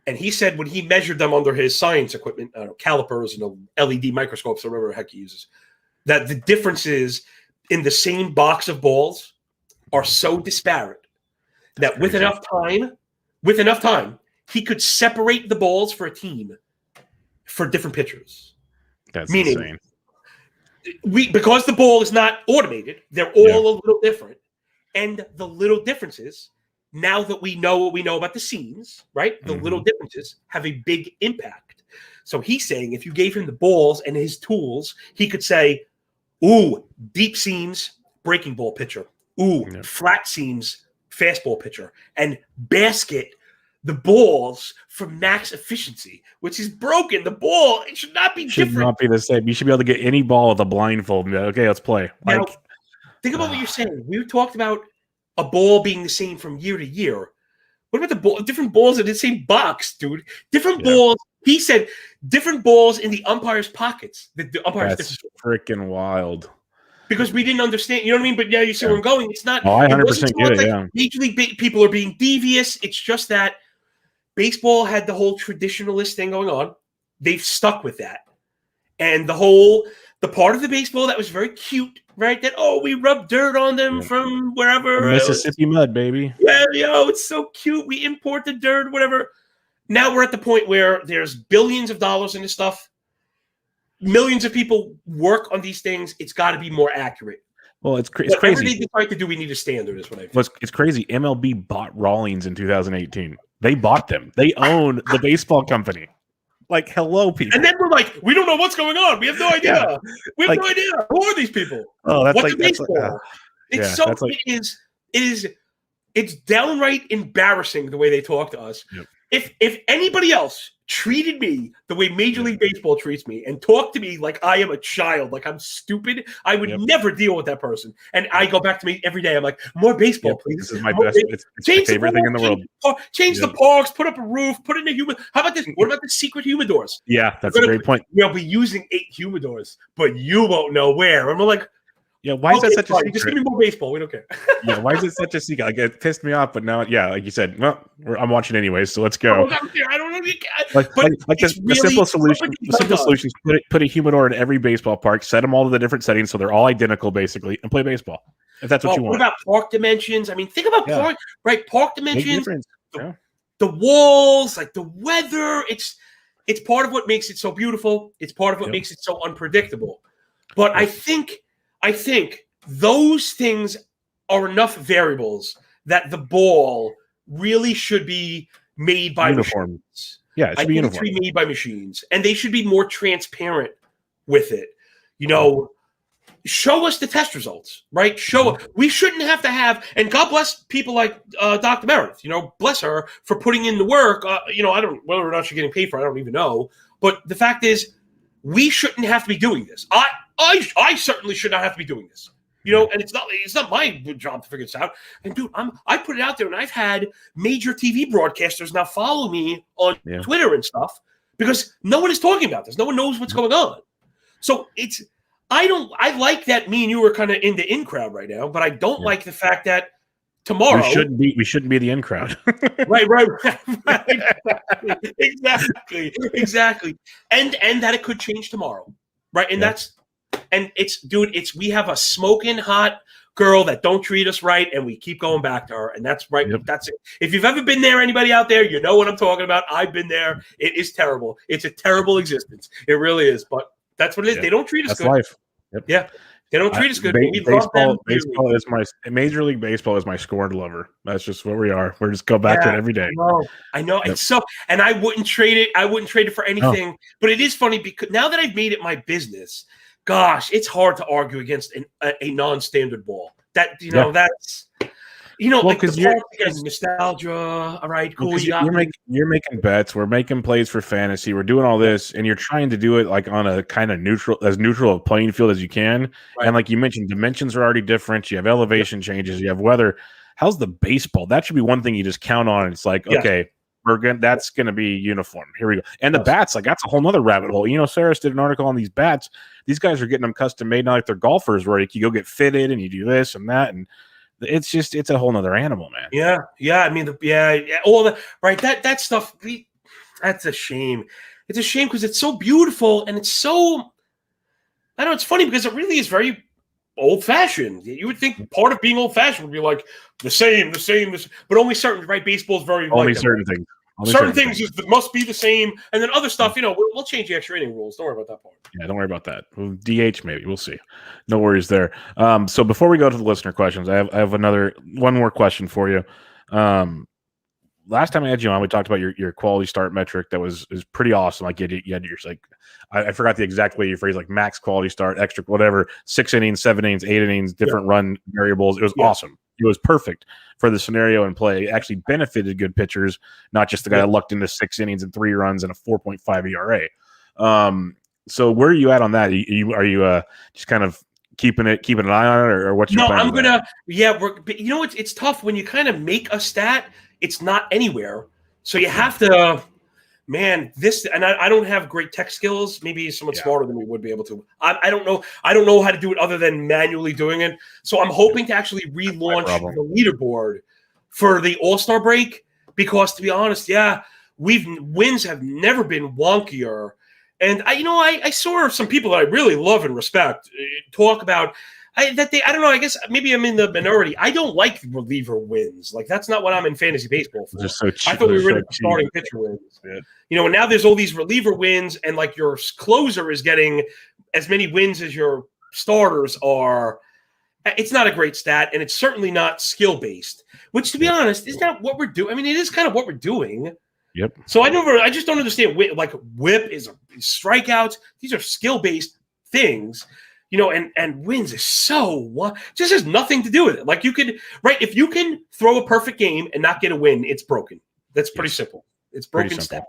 And he said when he measured them under his science equipment, calipers and LED microscopes or whatever the heck he uses, that the differences in the same box of balls are so disparate that with enough time, he could separate the balls for a team for different pitchers. That's insane. Because the ball is not automated, they're all a little different. And the little differences, now that we know what we know about the seams, right? The little differences have a big impact. So he's saying if you gave him the balls and his tools, he could say, ooh, deep seams, breaking ball pitcher. Ooh, flat seams, fastball pitcher. And basket the balls for max efficiency, which is broken. The ball, it should not be different. Should not be the same. You should be able to get any ball with a blindfold and be like, okay, let's play. Now, think about what you're saying. We talked about a ball being the same from year to year. What about the ball? Different balls in the same box, dude. Different balls. He said different balls in the umpire's pockets. The umpires. That's freaking wild. Because we didn't understand, you know what I mean? But yeah, you see where I'm going. It's not. Oh, I 100% get it. Yeah. Major League people are being devious. It's just that baseball had the whole traditionalist thing going on. They've stuck with that, and the part of the baseball that was very cute, right? That we rub dirt on them from wherever, the Mississippi mud, baby. Yeah, it's so cute. We import the dirt, whatever. Now we're at the point where there's billions of dollars in this stuff. Millions of people work on these things. It's got to be more accurate. Well, it's crazy. Whatever they decide to do, we need a standard. Is what I think. Well, it's crazy. MLB bought Rawlings in 2018. They bought them. They own the baseball company. Like, hello, people. And then we're like, we don't know what's going on. We have no idea. Yeah. We have no idea. Who are these people? Oh, that's what's like baseball? It's downright embarrassing the way they talk to us. Yep. If anybody else treated me the way Major League Baseball treats me and talked to me like I am a child, like I'm stupid, I would never deal with that person. And I go back to me every day. I'm like, more baseball, please. This is my best. It's my favorite thing in the world. Change the parks, put up a roof, put in a humidor. How about this? What about the secret humidors? Yeah, that's a great point. We'll be using 8 humidors, but you won't know where. And we're like, yeah, why is that such a secret? Just give me more baseball. We don't care. Yeah, why is it such a secret? Like, it pissed me off, but now, like you said, well, I'm watching anyways, so let's go. I don't know. Like the simple solution. The simple solution is put a humidor in every baseball park, set them all to the different settings so they're all identical, basically, and play baseball. If that's what you want. What about park dimensions? I mean, think about park, right? Park dimensions, the walls, like the weather. It's part of what makes it so beautiful. It's part of what makes it so unpredictable. But I think those things are enough variables that the ball really should be made by machines. Yeah, it should be uniform. It should be made by machines, and they should be more transparent with it. Show us the test results, right? We shouldn't have to have, and God bless people like Dr. Meredith. Bless her for putting in the work. I don't whether or not she's getting paid for it, I don't even know. But the fact is, we shouldn't have to be doing this. I certainly should not have to be doing this. And it's not my job to figure this out. And dude, I put it out there, and I've had major TV broadcasters now follow me on Twitter and stuff because no one is talking about this. No one knows what's going on. So I like that me and you are kind of in the in crowd right now, but I don't like the fact that tomorrow we shouldn't be the in crowd. right. Exactly. And that it could change tomorrow. Right. And we have a smoking hot girl that don't treat us right, and we keep going back to her, and that's right. Yep. That's it. If you've ever been there, anybody out there, you know what I'm talking about. I've been there. It is terrible. It's a terrible existence. It really is. But that's what it is. Yep. They don't treat us good. That's life. Yep. Yeah. They don't treat us good. Baseball is Major League Baseball is my scorned lover. That's just what we are. We're just go back to it every day. I know. Yep. And so, and I wouldn't trade it. I wouldn't trade it for anything. No. But it is funny because now that I've made it my business, gosh, it's hard to argue against a non-standard ball. That's because you're nostalgia. All right, cool. You're making bets. We're making plays for fantasy. We're doing all this, and you're trying to do it like on a kind of neutral a playing field as you can. Right. And like you mentioned, dimensions are already different. You have elevation changes. You have weather. How's the baseball? That should be one thing you just count on. It's like okay. That's going to be uniform. Here we go. And the bats, like that's a whole nother rabbit hole. Saris did an article on these bats. These guys are getting them custom made now, like they're golfers, where you go get fitted and you do this and that, and it's a whole nother animal, man. Yeah. I mean, all the right. That stuff. That's a shame. It's a shame because it's so beautiful and it's so. I know it's funny because it really is very old-fashioned. You would think part of being old-fashioned would be like the same, but only certain. Right? Baseball is very only certain things. Certain things must be the same, and then other stuff, we'll change the extra inning rules. Don't worry about that part. Yeah, don't worry about that. DH maybe. We'll see. No worries there. So before we go to the listener questions, I have one more question for you. Last time I had you on, we talked about your quality start metric that is pretty awesome. Like you had your I forgot the exact way you phrase max quality start, extra whatever, 6 innings, 7 innings, 8 innings, different run variables. It was awesome. it was perfect for the scenario and play. It actually benefited good pitchers, not just the guy that lucked into 6 innings and 3 runs and a 4.5 ERA. So where are you at on that? Are you just kind of keeping an eye on it, or what's your plan? I'm gonna. Yeah, it's tough when you kind of make a stat. It's not anywhere, so you have to. Man, I don't have great tech skills. Maybe someone smarter than me would be able to. I don't know. I don't know how to do it other than manually doing it. So I'm hoping to actually relaunch the leaderboard for the All-Star break because, to be honest, wins have never been wonkier. And I saw some people that I really love and respect talk about I don't know. I guess maybe I'm in the minority. I don't like reliever wins. Like that's not what I'm in fantasy baseball for. Just so cheap. I thought we were in starting pitcher wins. Yeah. And now there's all these reliever wins, and like your closer is getting as many wins as your starters are. It's not a great stat, and it's certainly not skill based. Which, to be honest, is not what we're doing. I mean, it is kind of what we're doing. Yep. So I just don't understand. Like whip is strikeouts. These are skill based things. And wins is just has nothing to do with it. Like if you can throw a perfect game and not get a win, it's broken. That's pretty simple. It's broken stat.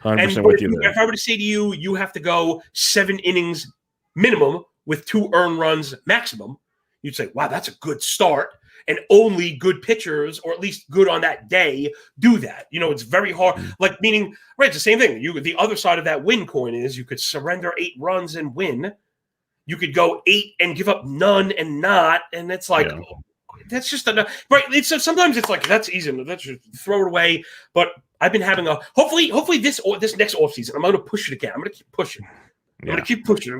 100% with you there. If I were to say to you, you have to go 7 innings minimum with 2 earned runs maximum, you'd say, wow, that's a good start. And only good pitchers, or at least good on that day, do that. It's very hard. Like meaning, it's the same thing. The other side of that win coin is you could surrender 8 runs and win. You could go 8 and give up none and not, and it's like that's just enough, right? Sometimes it's like that's easy. Let's just throw it away. But I've been having hopefully this next offseason, I'm going to push it again. I'm going to keep pushing. I'm going to keep pushing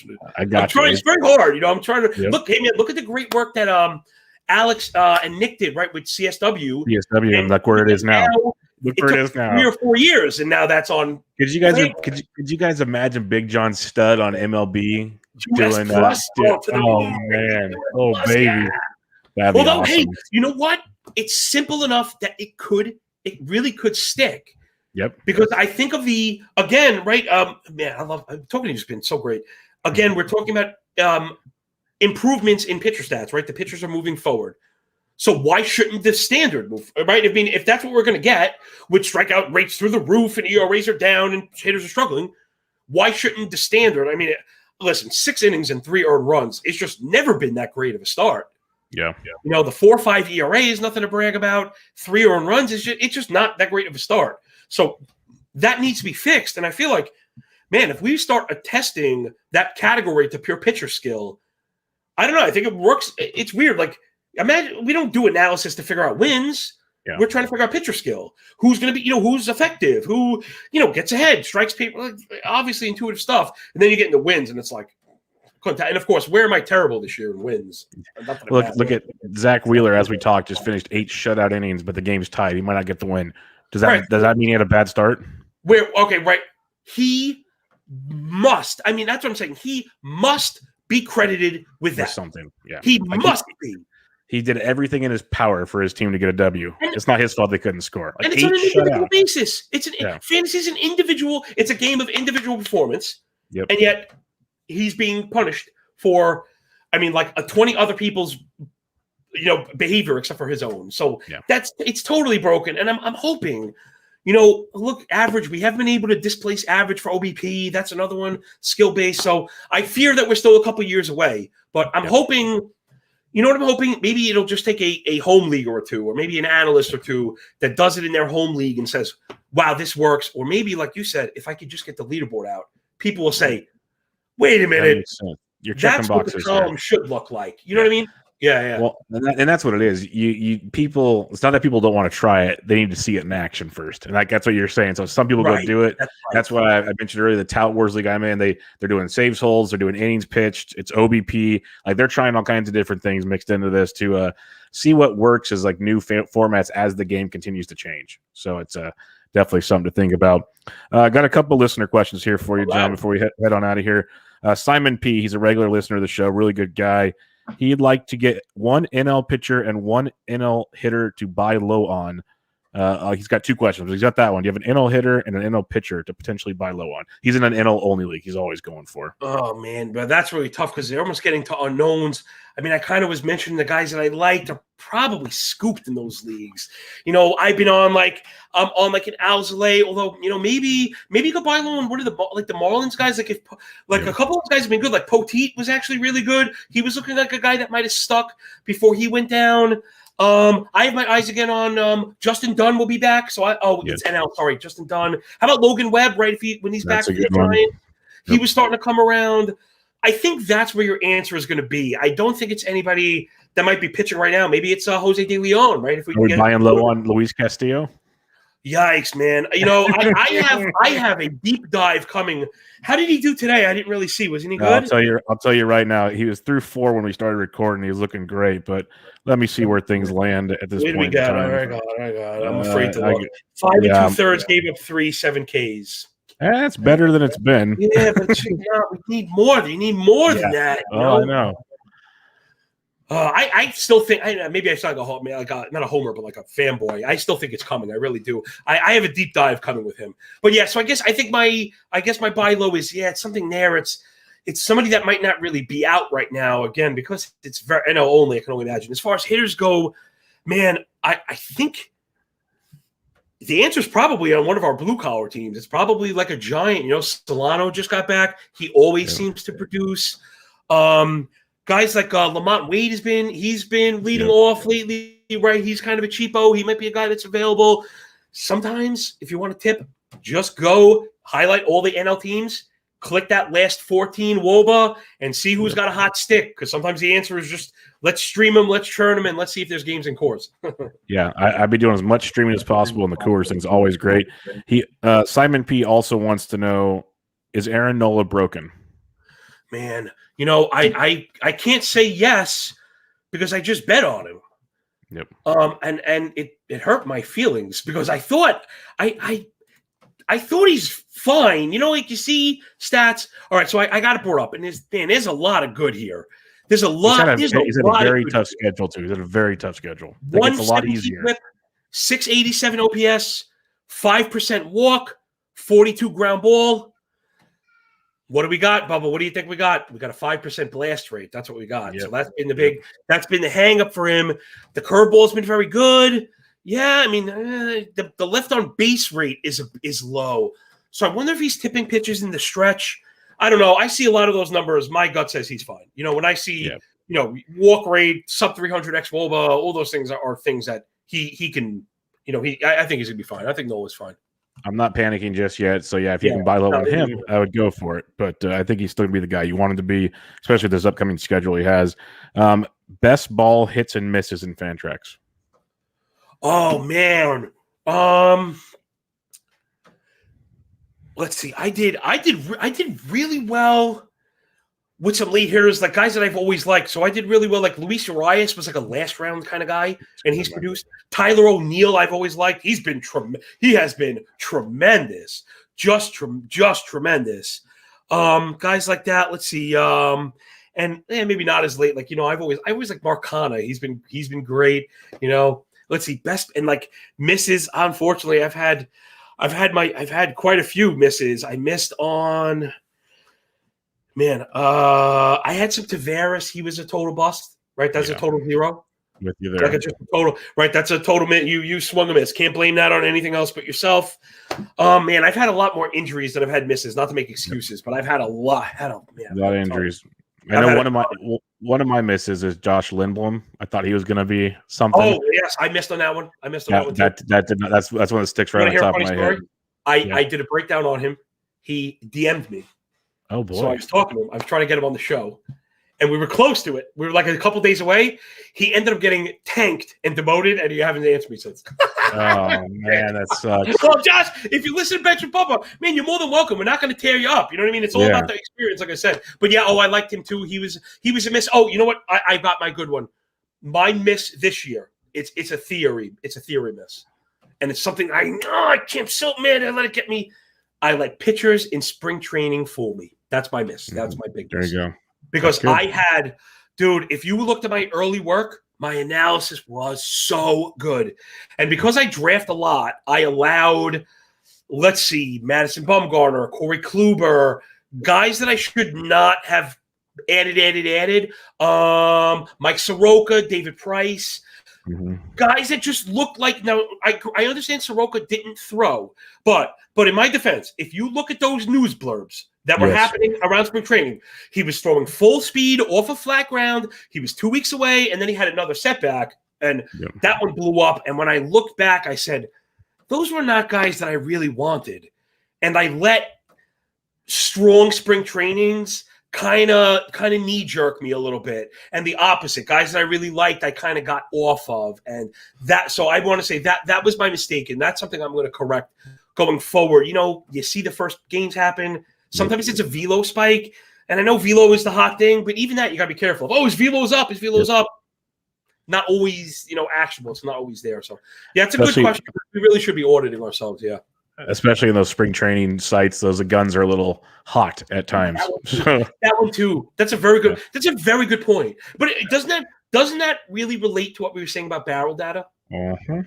it. I got you. It's very hard. I'm trying to look. Hey man, look at the great work that Alex and Nick did right with CSW. And look where it is now. Look where it is now. 3 or 4 years, and now that's on. Could you guys imagine Big John Stud on MLB? Doing that. Oh man. Oh baby. That'd be awesome. Hey, you know what? It's simple enough that it really could stick. Yep. Because I think of right? Man, I love talking to you. Has been so great. Again, we're talking about improvements in pitcher stats, right? The pitchers are moving forward. So why shouldn't the standard move, right? I mean, if that's what we're going to get, with strikeout rates through the roof and ERAs are down and hitters are struggling, why shouldn't the standard? I mean, listen, 6 innings and 3 earned runs. It's just never been that great of a start. Yeah. The 4.5 ERA is nothing to brag about. 3 earned runs it's just not that great of a start. So that needs to be fixed. And I feel like, man, if we start attesting that category to pure pitcher skill, I don't know. I think it works. It's weird. Like, imagine we don't do analysis to figure out wins. Yeah. We're trying to figure out pitcher skill. Who's going to be, who's effective, who, gets ahead, strikes people, obviously intuitive stuff. And then you get into wins, and it's like, and of course, where am I terrible this year in wins? Look at Zach Wheeler, as we talked, just finished 8 shutout innings, but the game's tied. He might not get the win. Does that mean he had a bad start? He must. I mean, that's what I'm saying. He must be credited with that. Something. Yeah. He must be. He did everything in his power for his team to get a W. It's not his fault they couldn't score. And it's on an individual basis. Fantasy is an individual. It's a game of individual performance. Yep. And yet he's being punished for, 20 other people's, behavior except for his own. So it's totally broken. And I'm hoping, look, average. We haven't been able to displace average for OBP. That's another one, skill based. So I fear that we're still a couple years away. But I'm hoping. You know what I'm hoping? Maybe it'll just take a home league or two, or maybe an analyst or two that does it in their home league and says, wow, this works. Or maybe, like you said, if I could just get the leaderboard out, people will say, wait a minute. You're checking that's boxes. What the column should look like. You know what I mean? Yeah. Well, and that's what it is. People. It's not that people don't want to try it; they need to see it in action first. And that's what you're saying. So some people go do it. That's why I mentioned earlier the Tout Wars League I'm in. They're doing saves holds. They're doing innings pitched. It's OBP. Like they're trying all kinds of different things mixed into this to see what works as like new formats as the game continues to change. So it's definitely something to think about. Got a couple listener questions here for you, John. Before we head on out of here, Simon P. He's a regular listener of the show. Really good guy. He'd like to get 1 NL pitcher and 1 NL hitter to buy low on. He's got 2 questions. He's got that one. Do you have an NL hitter and an NL pitcher to potentially buy low on? He's in an NL only league. He's always going for. Oh man, but that's really tough because they're almost getting to unknowns. I mean, I kind of was mentioning the guys that I liked are probably scooped in those leagues. I've been on like an Alzolay, although maybe you could buy low on one of the Marlins guys. Like if a couple of those guys have been good. Like Poteet was actually really good. He was looking like a guy that might have stuck before he went down. I have my eyes again on Justin Dunn will be back. So it's NL. Sorry, Justin Dunn. How about Logan Webb? Right, when he's back for the Giants, he was starting to come around. I think that's where your answer is going to be. I don't think it's anybody that might be pitching right now. Maybe it's Jose De Leon, right? If we are we buying low on Luis Castillo? Yikes, man! I have a deep dive coming. How did he do today? I didn't really see. Wasn't he good? I'll tell you right now. He was through 4 when we started recording. He was looking great, but let me see where things land at this point. We got. I got. I'm afraid to look. 5 2/3 gave up 7 Ks. That's better than it's been. Yeah, but we need more. You need more than that. I know. I still think maybe I sound not a homer, but like a fanboy. I still think it's coming. I really do. I have a deep dive coming with him. But yeah, so I guess my buy low is it's something there. It's somebody that might not really be out right now again because it's very only. I can only imagine. As far as hitters go, man, I think the answer is probably on one of our blue collar teams. It's probably like a Giant. Solano just got back. He always seems to produce. Guys like Lamont Wade he's been leading off lately, right? He's kind of a cheapo. He might be a guy that's available. Sometimes, if you want to tip, just go highlight all the NL teams, click that last 14 WOBA, and see who's got a hot stick. Because sometimes the answer is just let's stream them, let's churn them, and let's see if there's games in Coors. Yeah, I'd be doing as much streaming as possible, and the Coors thing's always great. Simon P. also wants to know, is Aaron Nola broken? Man, I can't say yes because I just bet on him. Yep. And it hurt my feelings because I thought he's fine. Like you see stats. All right, so I got it brought up, and there's a lot of good here. There's a lot. He's had a very tough schedule too. He's had a very tough schedule. It's a lot easier. 687 OPS, 5% walk, 42 ground ball. What do we got, Bubba? What do you think we got? We got a 5% blast rate. That's what we got. Yep. So that's been the hang up for him. The curveball's been very good. Yeah, I mean, the left on base rate is low. So I wonder if he's tipping pitches in the stretch. I don't know. I see a lot of those numbers. My gut says he's fine. When I see, walk rate, sub 300 xWOBA, all those things are things that he can, I think he's going to be fine. I think Nola's fine. I'm not panicking just yet. So, if you can buy low on him, I would go for it. But I think he's still going to be the guy you want him to be, especially with this upcoming schedule he has. Best ball hits and misses in Fantrax. Oh, man. Let's see. I did really well with some late hitters, like guys that I've always liked. So I did really well. Like Luis Urias was like a last round kind of guy, and he's produced. Tyler O'Neill I've always liked. He has been tremendous, just tremendous. Guys like that. Let's see. And maybe not as late. Like I always like Marcana. He's been great. Let's see. Best and like misses. Unfortunately, I've had quite a few misses. I missed on. Man, I had some Tavares. He was a total bust, right? That's a total zero. With you there. Just a total, right? That's a total miss. You swung a miss. Can't blame that on anything else but yourself. Man, I've had a lot more injuries than I've had misses. Not to make excuses, but I've had a lot. A lot of injuries. I know one of my misses is Josh Lindblom. I thought he was going to be something. Oh yes, I missed on that one. That one. That's one that sticks right on top of my head. I did a breakdown on him. He DM'd me. Oh boy! So I was talking to him. I was trying to get him on the show, and we were close to it. We were like a couple days away. He ended up getting tanked and demoted, and he hasn't answered me since. Oh man, that sucks. Well, Josh, if you listen to Bench and Bubba, man, you're more than welcome. We're not going to tear you up. You know what I mean? It's all about the experience, like I said. But yeah, I liked him too. He was a miss. Oh, you know what? I got my good one. My miss this year. It's a theory. It's a theory miss, and it's something I can't. So mad. I let it get me. I let pitchers in spring training fool me. That's my miss. That's my big miss. There you go. Because I had, dude, if you looked at my early work, my analysis was so good. And because I draft a lot, I allowed, let's see, Madison Bumgarner, Corey Kluber, guys that I should not have added. Mike Soroka, David Price, guys that just look like, now I understand Soroka didn't throw, but in my defense, if you look at those news blurbs that were happening around spring training, he was throwing full speed off a flat ground. He was 2 weeks away, and then he had another setback, and that one blew up. And when I looked back, I said, those were not guys that I really wanted. And I let strong spring trainings kind of knee jerk me a little bit, and the opposite, guys that I really liked, I kind of got off of, and that. So I want to say that was my mistake, and that's something I'm going to correct going forward. You see the first games happen. Sometimes it's a velo spike, and I know velo is the hot thing, but even that you got to be careful of. Oh, his velo's up. His velo's up. Not always, actionable. It's not always there. So yeah, it's a good question. We really should be auditing ourselves. Yeah. Especially in those spring training sites, those guns are a little hot at times. That one too. That's a very good. That's a very good point. But doesn't that really relate to what we were saying about barrel data?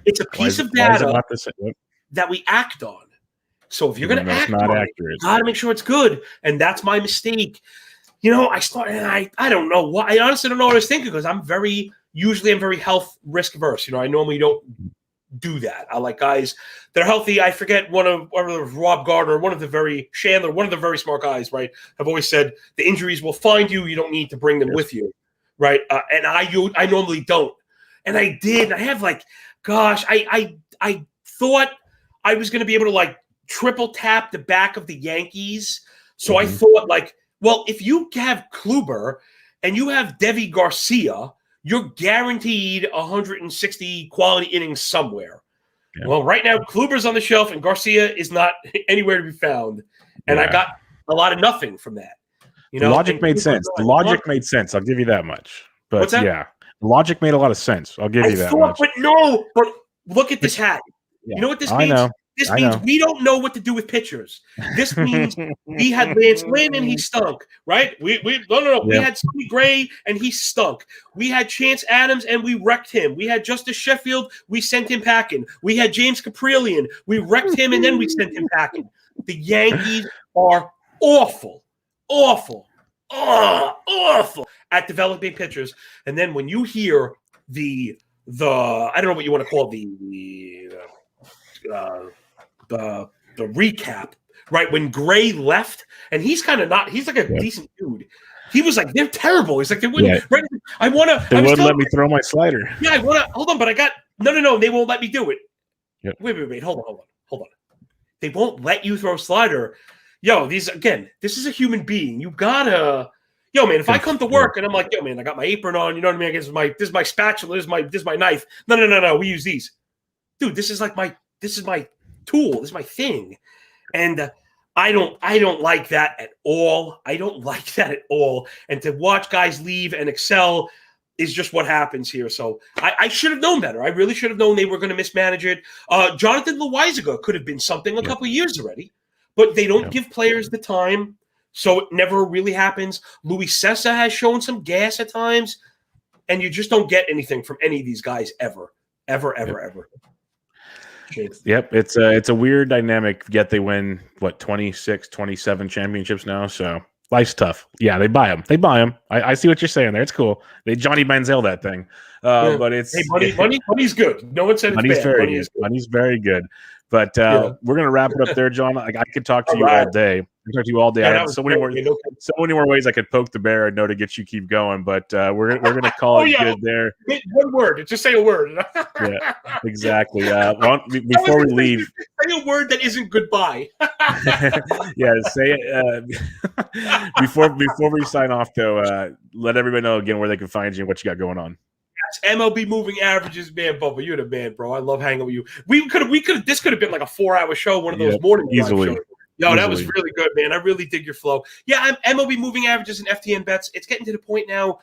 It's a piece of data that we act on. So if you're going to act on it, you got to make sure it's good. And that's my mistake. I started. And I don't know why. I honestly don't know what I was thinking, because I'm very health risk averse. I normally don't do that. I like guys that are healthy. I forget one of Rob Gardner, one of the very smart guys, right? Have always said the injuries will find you. You don't need to bring them with you, right? And I normally don't, and I did. I have I thought I was going to be able to triple tap the back of the Yankees, so I thought well, if you have Kluber and you have Devi Garcia, you're guaranteed 160 quality innings somewhere. Yeah. Well, right now, Kluber's on the shelf and Garcia is not anywhere to be found. And I got a lot of nothing from that. The logic made sense. The logic made sense. I'll give you that much. But what's that? Yeah, the logic made a lot of sense. I'll give you that much. But look at this hat. Yeah. You know what this means? This means we don't know what to do with pitchers. This means we had Lance Lynn and he stunk, right? We had Sonny Gray and he stunk. We had Chance Adams and we wrecked him. We had Justice Sheffield, we sent him packing. We had James Caprillion, we wrecked him and then we sent him packing. The Yankees are awful at developing pitchers. And then when you hear the I don't know what you want to call the recap, right? When Gray left, and he's kind of not, he's like a decent dude. He was like, they're terrible. He's like, they wouldn't, right? They wouldn't let me throw my slider. Yeah, I want to, hold on, but I got, no, they won't let me do it. Yep. Wait, hold on. They won't let you throw a slider. This is a human being. You gotta, man, if I come to work and I'm like, man, I got my apron on, you know what I mean? This is my spatula, this is my knife. No, we use these. Dude, this is my tool. This is my thing. And I don't like that at all. And to watch guys leave and excel is just what happens here. So I should have known better. I really should have known they were going to mismanage it. Jonathan Loaizaga could have been something a couple of years already, but they don't give players the time. So it never really happens. Luis Sessa has shown some gas at times, and you just don't get anything from any of these guys ever. Yep, it's a weird dynamic, yet they win 26, 27 championships now, so life's tough. Yeah, they buy them. I see what you're saying there. It's cool. They Johnny Manziel that thing. But it's money's good. No one said it's bad. Money's very good. But we're gonna wrap it up there, John. I could talk to you all day. I could talk to you all day. I have so many more ways I could poke the bear and know to get you keep going. But we're gonna call it good there. One word. Just say a word. Yeah, exactly. Before we leave, say a word that isn't goodbye. Yeah, say it. Before we sign off, though, let everybody know again where they can find you and what you got going on. MLB moving averages, man, Bubba. You're the man, bro. I love hanging with you. This could have been like a 4-hour show, one of those morning easily. Shows. That was really good, man. I really dig your flow. Yeah, I'm MLB moving averages and FTN bets. It's getting to the point now.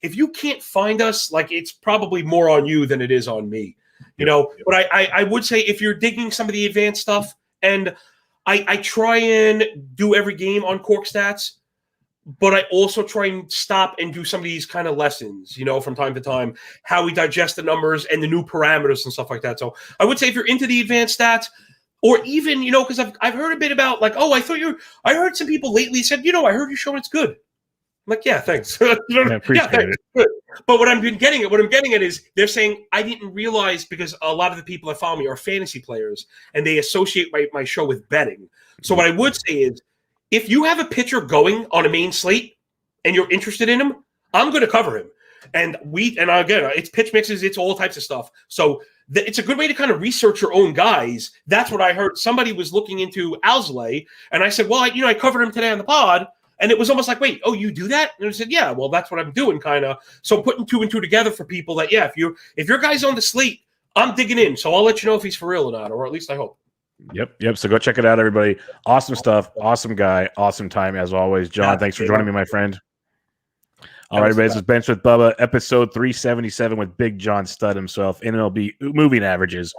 If you can't find us, it's probably more on you than it is on me. But I would say if you're digging some of the advanced stuff, and I try and do every game on Cork Stats. but I also try and stop and do some of these kind of lessons, from time to time, how we digest the numbers and the new parameters and stuff like that. So I would say if you're into the advanced stats, or even, because I've heard a bit about like, oh, I heard some people lately said, I heard you showing it's good. I'm like, yeah, thanks. Appreciate it. Good. But what I'm getting at is they're saying I didn't realize, because a lot of the people that follow me are fantasy players and they associate my show with betting. So what I would say is, if you have a pitcher going on a main slate and you're interested in him, I'm going to cover him. And again, it's pitch mixes, it's all types of stuff. So it's a good way to kind of research your own guys. That's what I heard. Somebody was looking into Alzolay, and I said, well, I covered him today on the pod. And it was almost like, wait, oh, you do that? And I said, yeah, well, that's what I'm doing, kind of. So putting 2 and 2 together for people that, yeah, if your guy's on the slate, I'm digging in. So I'll let you know if he's for real or not, or at least I hope. Yep. So go check it out, everybody. Awesome stuff. Awesome guy. Awesome time, as always. John, thanks for joining me, my friend. All right, everybody. This is Bench with Bubba, episode 377 with Big John Stud himself, MLB moving averages.